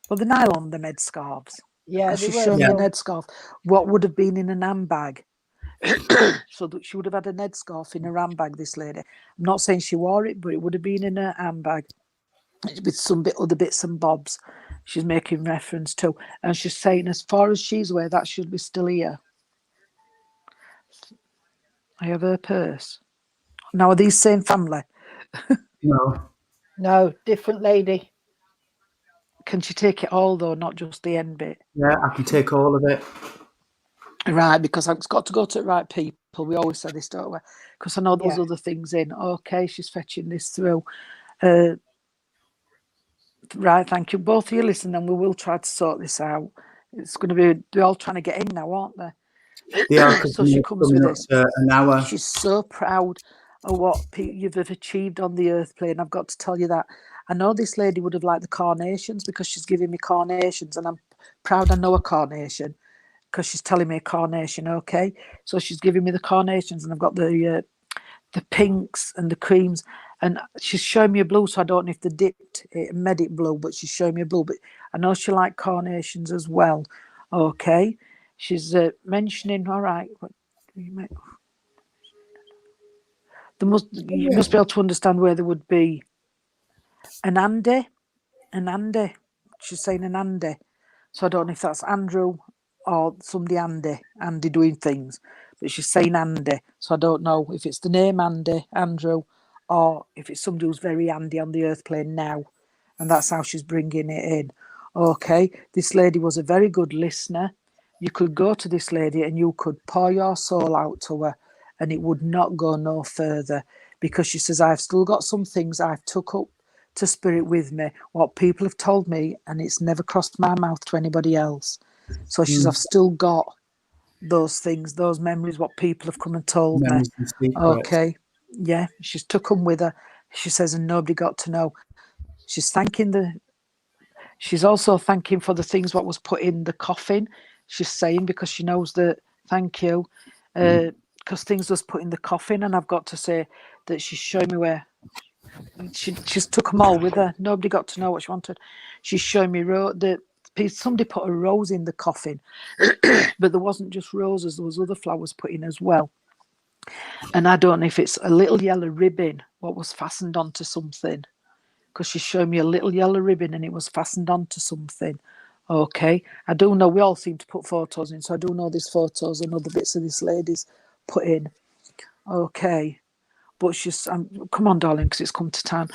Well, the nylon, the headscarves. Yeah, she's showing me an headscarf. What would have been in an handbag? So that she would have had an headscarf in her handbag, this lady. I'm not saying she wore it, but it would have been in her handbag with some other bits and bobs she's making reference to. And she's saying, as far as she's aware, that should be still here. I have her purse. Now, are these same family? No, different lady. Can she take it all, though, not just the end bit? Yeah, I can take all of it. Right, because I've got to go to the right people. We always say this, don't we? Because I know those other things in. Okay, she's fetching this through. Right, thank you. Both of you listen, and we will try to sort this out. It's going to be, they're all trying to get in now, aren't they? They are So she comes coming with up this. to an hour. She's so proud of what you've achieved on the earth plane. I've got to tell you that. I know this lady would have liked the carnations because she's giving me carnations, and I'm proud I know a carnation because she's telling me a carnation. Okay, so she's giving me the carnations, and I've got the pinks and the creams, and she's showing me a blue, so I don't know if they dipped it and made it blue, but she's showing me a blue. But I know she liked carnations as well. Okay, she's mentioning, all right, what you must be able to understand where there would be an Andy. She's saying an Andy, so I don't know if that's Andrew or somebody Andy doing things, but she's saying Andy, so I don't know if it's the name Andrew, or if it's somebody who's very Andy on the earth plane now, and that's how she's bringing it in. Okay, this lady was a very good listener. You could go to this lady and you could pour your soul out to her, and it would not go no further, because she says, I've still got some things I've took up to spirit with me, what people have told me, and it's never crossed my mouth to anybody else. So she says, I've still got those things, those memories, what people have come and told me. Okay, yeah, she's took them with her. She says, and nobody got to know. She's also thanking for the things what was put in the coffin. She's saying, because she knows that, thank you, because things was put in the coffin, and I've got to say that she's showing me where she's took them all with her. Nobody got to know what she wanted. She's showing me somebody put a rose in the coffin, but there wasn't just roses, there was other flowers put in as well. And I don't know if it's a little yellow ribbon what was fastened onto something, because she's showing me a little yellow ribbon and it was fastened onto something. Okay, I do know we all seem to put photos in, so I do know there's photos and other bits of this lady's put in. Okay, but she's come on, darling, because it's come to time.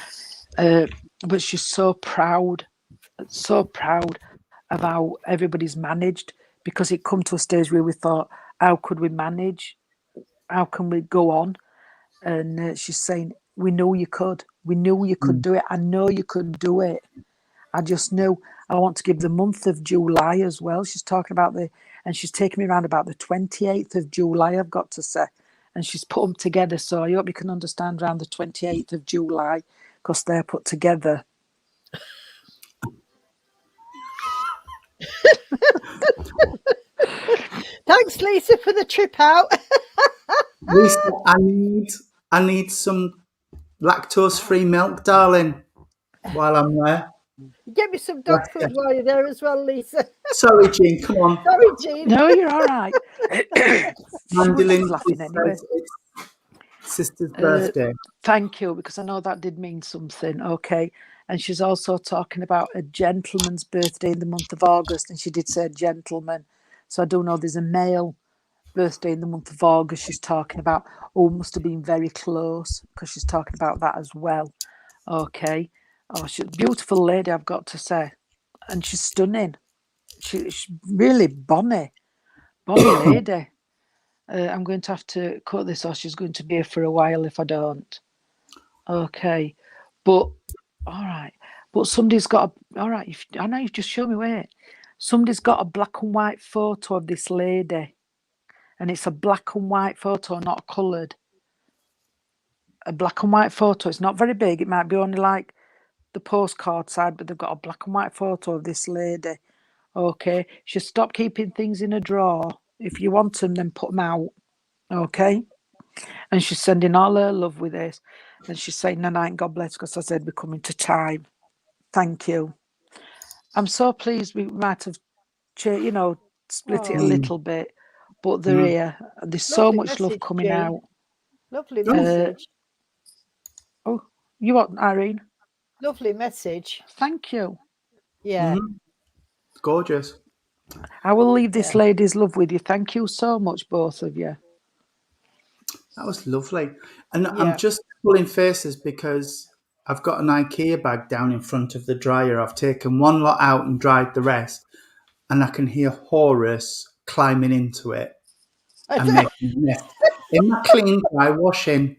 But she's so proud of how everybody's managed, because it come to a stage where we thought, how could we manage? How can we go on? And she's saying, we knew you could. We knew you could do it. I know you could do it. I just knew. I want to give the month of July as well. She's talking about and she's taking me around about the 28th of July, I've got to say. And she's put them together. So I hope you can understand around the 28th of July, because they're put together. Thanks, Lisa, for the trip out. Lisa, I need some lactose-free milk, darling, while I'm there. Get me some dog food while you're there as well, Lisa. Sorry, Jean, come on. Sorry, Jean. No, you're all right. Mandolin laughing anyway. Sister's birthday. Thank you, because I know that did mean something. Okay. And she's also talking about a gentleman's birthday in the month of August, and she did say gentleman. So I do know there's a male birthday in the month of August she's talking about. Oh, must have been very close, because she's talking about that as well. Okay. Oh, she's a beautiful lady, I've got to say. And she's stunning. She's really bonny lady. I'm going to have to cut this, or she's going to be here for a while if I don't. Okay. But, all right. But somebody's got all right, I know you've just shown me where. Somebody's got a black and white photo of this lady. And it's a black and white photo, not coloured. A black and white photo. It's not very big. It might be only like the postcard side, but they've got a black and white photo of this lady. Okay. She stopped keeping things in a drawer. If you want them, then put them out. Okay. And she's sending all her love with this. And she's saying, "No, night, God bless," because I said we're coming to time. Thank you. I'm so pleased we might have, split it a little bit, but they're here. There's so much love coming out. Lovely message. Oh, you want, Irene? Lovely message. Thank you. Yeah. Gorgeous. I will leave this lady's love with you. Thank you so much, both of you. That was lovely. And I'm just pulling faces because I've got an IKEA bag down in front of the dryer. I've taken one lot out and dried the rest, and I can hear Horus climbing into it and making a mess. In my clean dry washing.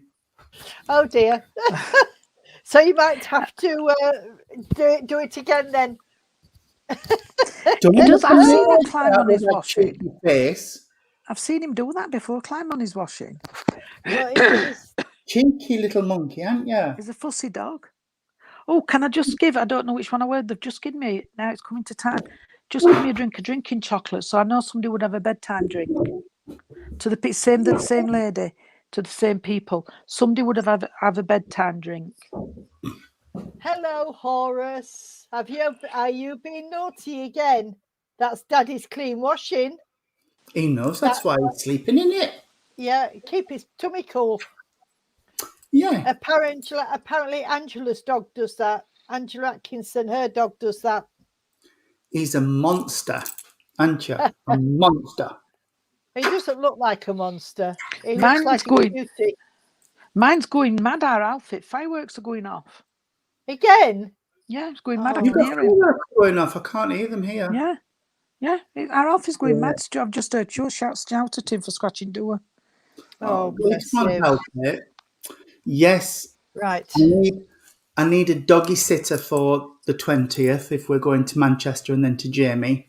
Oh dear. So you might have to Do it again then. He does. I've seen him climb on his washing. Face. I've seen him do that before. Climb on his washing. Cheeky little monkey, aren't you? He's a fussy dog. Oh, can I just give? I don't know which one I word. They've just given me. Now it's coming to time. Just give me a drinking chocolate. So I know somebody would have a bedtime drink. To the same lady, to the same people. Somebody would have a bedtime drink. Hello, Horace. Are you being naughty again? That's Daddy's clean washing. He knows that's why he's sleeping in it. Yeah, keep his tummy cool. Yeah. Apparently Angela's dog does that. Angela Atkinson, her dog does that. He's a monster, aren't you? A monster. He doesn't look like a monster. He looks like a beauty. Mine's going mad, our outfit. Fireworks are going off. Again? Yeah, it's going mad. I You've can got hear him. fireworks going off. I can't hear them here. Yeah. Yeah, our outfit's going mad. I've just heard your shout at him for scratching door. Oh, bless him. Help it. Yes. Right. I need a doggy sitter for the 20th if we're going to Manchester and then to Jamie.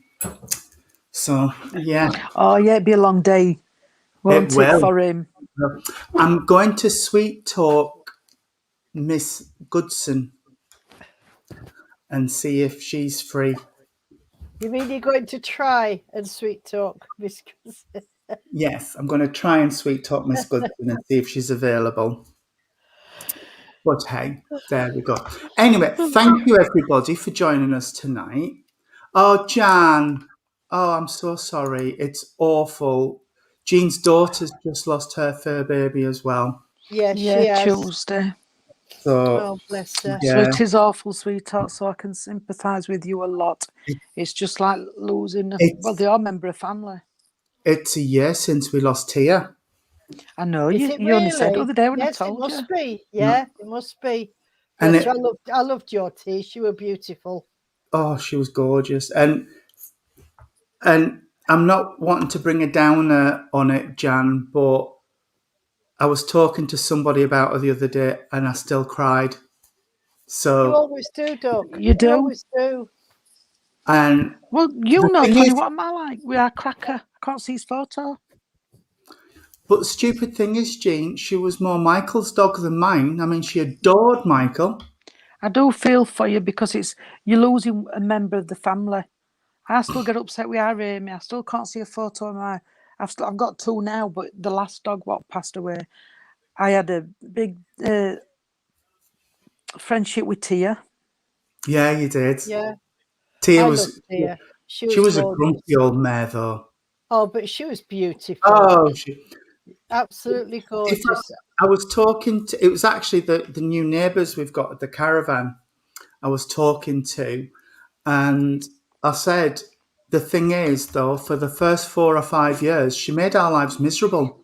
So, yeah. Oh, yeah, it'd be a long day, won't it, for him? I'm going to sweet talk Miss Goodson and see if she's free. You mean you're going to try and sweet talk Miss Goodson? Yes, I'm going to try and sweet talk Miss Goodson and see if she's available. But hey, there we go. Anyway, thank you everybody for joining us tonight. Oh, Jan. Oh, I'm so sorry. It's awful. Jean's daughter's just lost her fur baby as well. Yeah, she has. Tuesday. So, bless her. So it is awful, sweetheart. So I can sympathise with you a lot. It's just like losing. They are a member of family. It's a year since we lost Tia. I know. You only said the other day when I told you. Yes, it must be. Yeah, it must be. And I loved your Tia. She was beautiful. Oh, she was gorgeous. And I'm not wanting to bring a downer on it, Jan, but I was talking to somebody about her the other day and I still cried. So you always do, Doc. You do? You always do. And well, you know, Tony, what am I like? We are cracker. I can't see his photo. But the stupid thing is, Jean, she was more Michael's dog than mine. I mean, she adored Michael. I do feel for you because you're losing a member of the family. I still get upset with our Amy. I still can't see a photo of my. I've got two now, but the last dog passed away. I had a big friendship with Tia. Yeah, you did. Yeah. Tia was. Tia. She was a grumpy old mare, though. Oh, but she was beautiful. Oh, absolutely gorgeous. I was talking to. It was actually the new neighbours we've got at the caravan. I was talking to, and I said, the thing is, though, for the first 4 or 5 years, she made our lives miserable.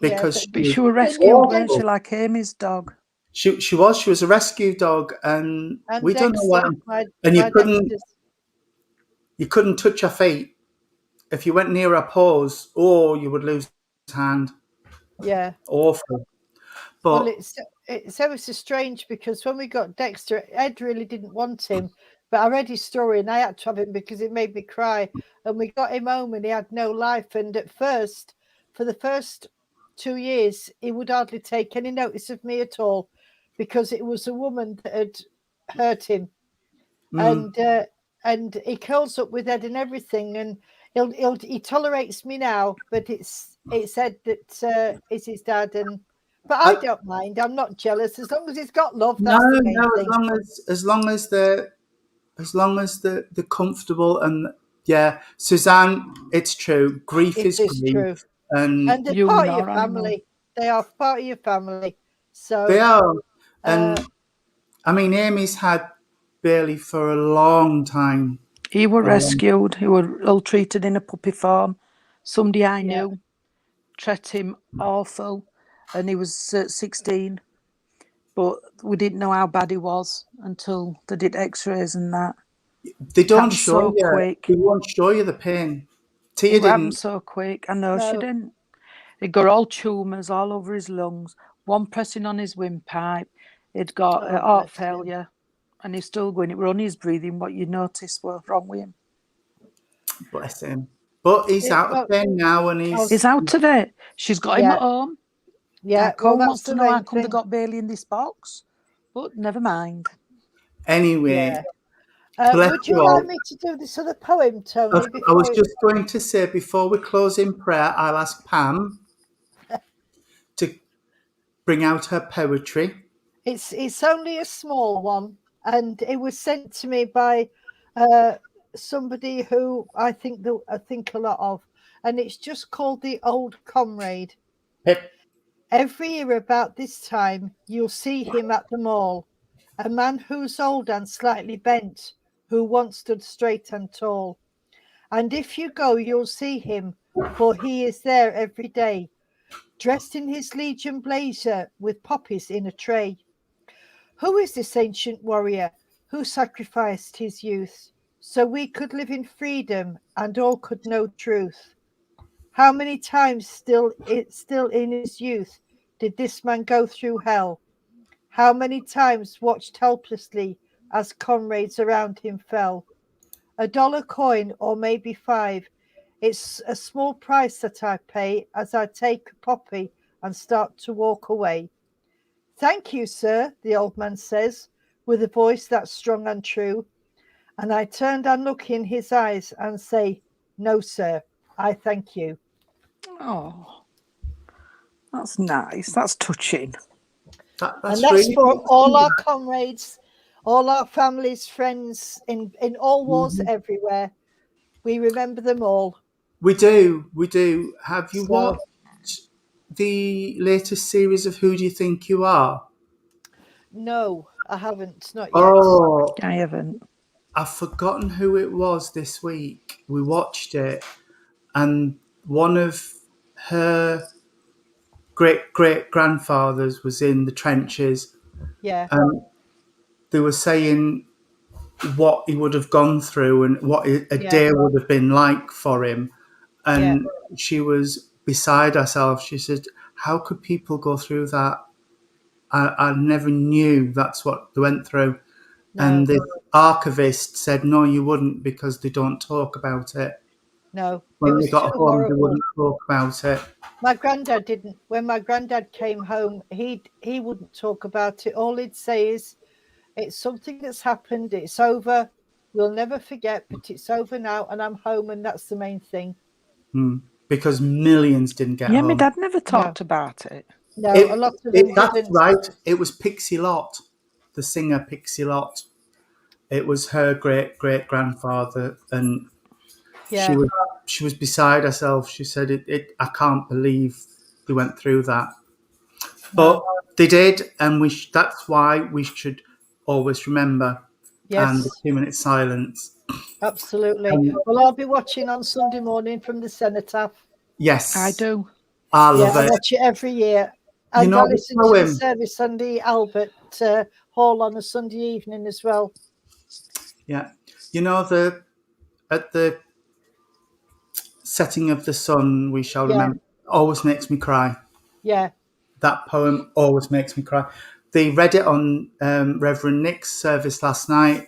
Because but she was rescued, weren't she, like Amy's dog? She was a rescue dog, and we don't know what. And you couldn't touch her feet. If you went near her paws, you would lose his hand. Yeah. Awful. But well, it's ever so strange because when we got Dexter, Ed really didn't want him, but I read his story and I had to have him because it made me cry. And we got him home and he had no life. And at first, for the first 2 years, he would hardly take any notice of me at all because it was a woman that had hurt him. And he curls up with Ed and everything, and he tolerates me now, but it's Ed that is his dad, but I don't mind. I'm not jealous as long as he's got love. That's the main thing. as long as they're comfortable, and Suzanne, it's true. Grief is grief, true. And they're part of your family. They are part of your family. So they are, and I mean, Amy's had Bailey for a long time. He was rescued. He was ill-treated in a puppy farm. Somebody I knew treated him awful, and he was 16. But we didn't know how bad he was until they did X-rays and that. They don't show you. Quick. They won't show you the pain. It happened so quick. I know she didn't. He got all tumours all over his lungs. One pressing on his windpipe. He'd got heart failure, and he's still going. It were only his breathing what you noticed were wrong with him. Bless him. But he's out of pain now, and he's out of it. She's got him at home. Yeah, Cole wants to know how come they got Bailey in this box, but never mind. Anyway, would you like me to do this other poem, Tony? I was just going to say, before we close in prayer, I'll ask Pam to bring out her poetry. It's only a small one, and it was sent to me by somebody who I think a lot of, and it's just called The Old Comrade. Every year about this time, you'll see him at the mall, a man who's old and slightly bent, who once stood straight and tall. And if you go, you'll see him, for he is there every day, dressed in his Legion blazer with poppies in a tray. Who is this ancient warrior who sacrificed his youth so we could live in freedom and all could know truth? How many times still in his youth did this man go through hell? How many times watched helplessly as comrades around him fell? $1 coin or maybe 5. It's a small price that I pay as I take a poppy and start to walk away. Thank you, sir, the old man says, with a voice that's strong and true. And I turned and look in his eyes and say, no, sir, I thank you. Oh, that's nice. That's touching. That's really for all our comrades, all our families, friends in all wars everywhere. We remember them all. We do. Have you watched the latest series of Who Do You Think You Are? No, I haven't. Not yet. Oh, I haven't. I've forgotten who it was this week. We watched it, and one of her great-great-grandfathers was in the trenches. Yeah. They were saying what he would have gone through and what a day would have been like for him. And she was beside herself. She said, how could people go through that? I never knew that's what they went through. No. And the archivist said, no, you wouldn't, because they don't talk about it. No. When they got home, they wouldn't talk about it. My granddad didn't. When my granddad came home, he wouldn't talk about it. All he'd say is, it's something that's happened. It's over. We'll never forget, but it's over now, and I'm home, and that's the main thing. Because millions didn't get home. Yeah, my dad never talked about it. No, a lot of them that's didn't. Right. It was Pixie Lott, the singer Pixie Lott. It was her great-great-grandfather, and she was beside herself. She said, I can't believe they went through that. But they did, and that's why we should always remember. And the 2-minute silence. Absolutely. Well, I'll be watching on Sunday morning from the cenotaph. Yes. I do. I love it. I watch it every year. And I listen to the service on the Albert Hall on a Sunday evening as well. Yeah. You know, at the setting of the sun, we shall remember, always makes me cry. Yeah. That poem always makes me cry. They read it on Reverend Nick's service last night.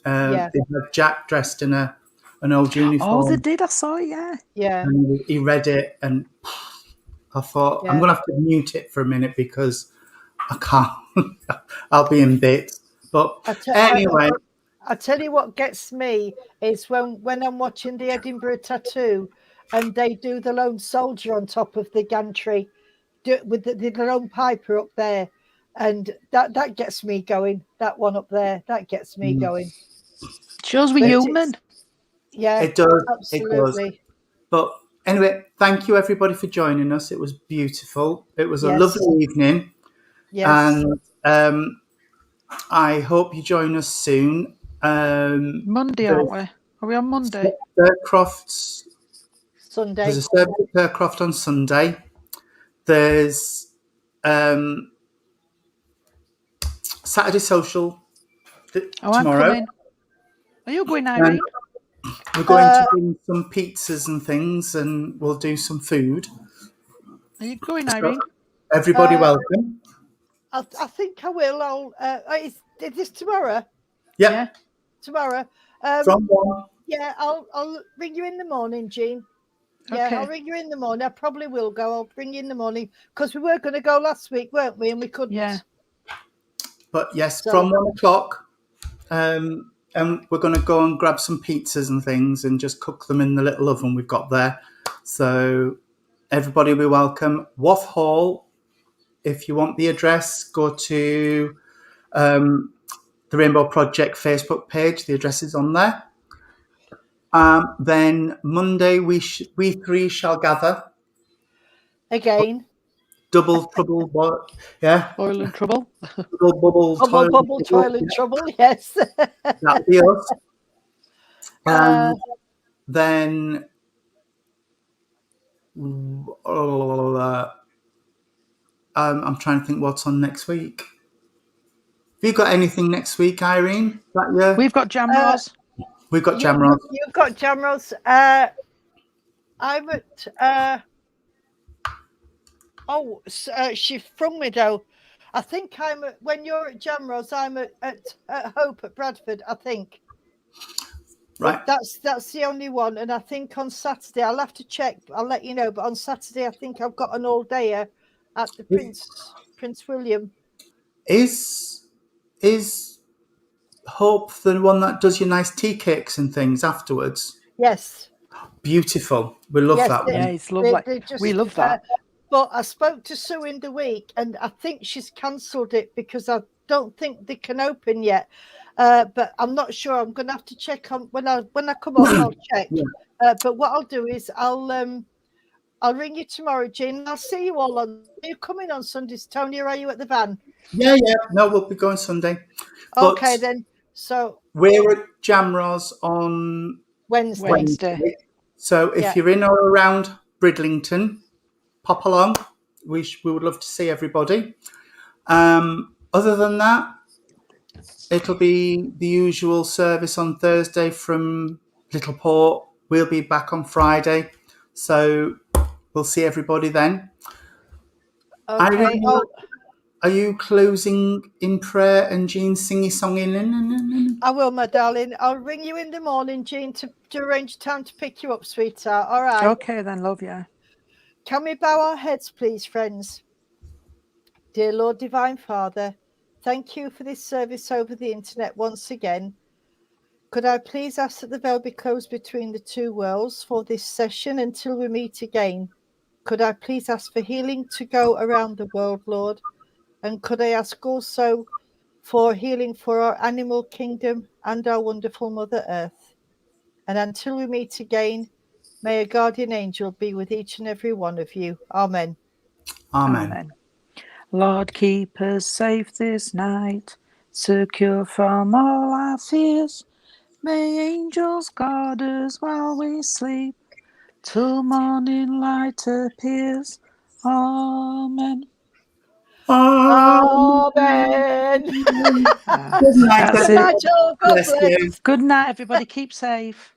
They had Jack dressed in an old uniform. Oh, they did. I saw it, Yeah. And he read it, and I thought, I'm going to have to mute it for a minute because I can't. I'll be in bits. But anyway. I tell you what gets me is when I'm watching the Edinburgh Tattoo and they do the Lone Soldier on top of the gantry with the Lone Piper up there. And that gets me going. That one up there, that gets me going. Shows we're human. Yeah, it does. Absolutely. It does. But anyway, thank you everybody for joining us. It was beautiful. It was a lovely evening. Yes. And I hope you join us soon. Monday, aren't we? Are we on Monday? Faircroft's Sunday. There's a service at Faircroft on Sunday. There's Saturday social tomorrow. I'm coming. Are you going, Irene? We're going to bring some pizzas and things, and we'll do some food. Are you going, Irene? Everybody welcome. I think I will. Is this tomorrow? Yeah. Tomorrow. From 1. Yeah, I'll ring you in the morning, Jean. Yeah, Okay. I'll ring you in the morning. I probably will go. I'll ring you in the morning because we were going to go last week, weren't we? And we couldn't. Yeah. But yes, from 1 o'clock. And we're going to go and grab some pizzas and things and just cook them in the little oven we've got there. So everybody will be welcome. Waff Hall. If you want the address, go to the Rainbow Project Facebook page. The address is on there. Then Monday we three shall gather again. Double trouble, yeah. Oil and trouble. Double bubble toilet trouble. Yes, that'll be us. Then I'm trying to think what's on next week. Have you got anything next week, Irene? We've got Jamroz. We've got Jamroz. You've got Jamroz. I'm at. She's from Widow. I think I'm at, when you're at Jamroz, I'm at Hope at Bradford. I think. Right. That's the only one, and I think on Saturday I'll have to check. I'll let you know. But on Saturday, I think I've got an all-dayer at the Prince William. Is Hope the one that does your nice tea cakes and things afterwards? Yes. Beautiful. We love that one. Yeah, it's lovely. We love that. But I spoke to Sue in the week, and I think she's cancelled it because I don't think they can open yet. But I'm not sure. I'm going to have to check on when I come up. I'll check. Yeah. But what I'll do is I'll ring you tomorrow, Jean. I'll see you all on. Are you coming on Sundays, Tony, or are you at the van? Yeah. No, we'll be going Sunday. Okay, then. So we're at Jamroz on Wednesday. So if you're in or around Bridlington, pop along. We would love to see everybody. Other than that, it'll be the usual service on Thursday from Little Port. We'll be back on Friday. So we'll see everybody then. Okay. Are you closing in prayer and Jean singing? I will, my darling. I'll ring you in the morning, Jean, to arrange time to pick you up, sweetheart. All right. Okay, then, love you. Can we bow our heads, please, friends? Dear Lord, Divine Father, thank you for this service over the internet once again. Could I please ask that the veil be closed between the two worlds for this session until we meet again? Could I please ask for healing to go around the world, Lord? And could I ask also for healing for our animal kingdom and our wonderful Mother Earth? And until we meet again, may a guardian angel be with each and every one of you. Amen. Amen. Lord, keep us safe this night, secure from all our fears. May angels guard us while we sleep, till morning light appears. Amen. Amen. Good night. Good night, Joe. God bless. Good night, everybody. Keep safe.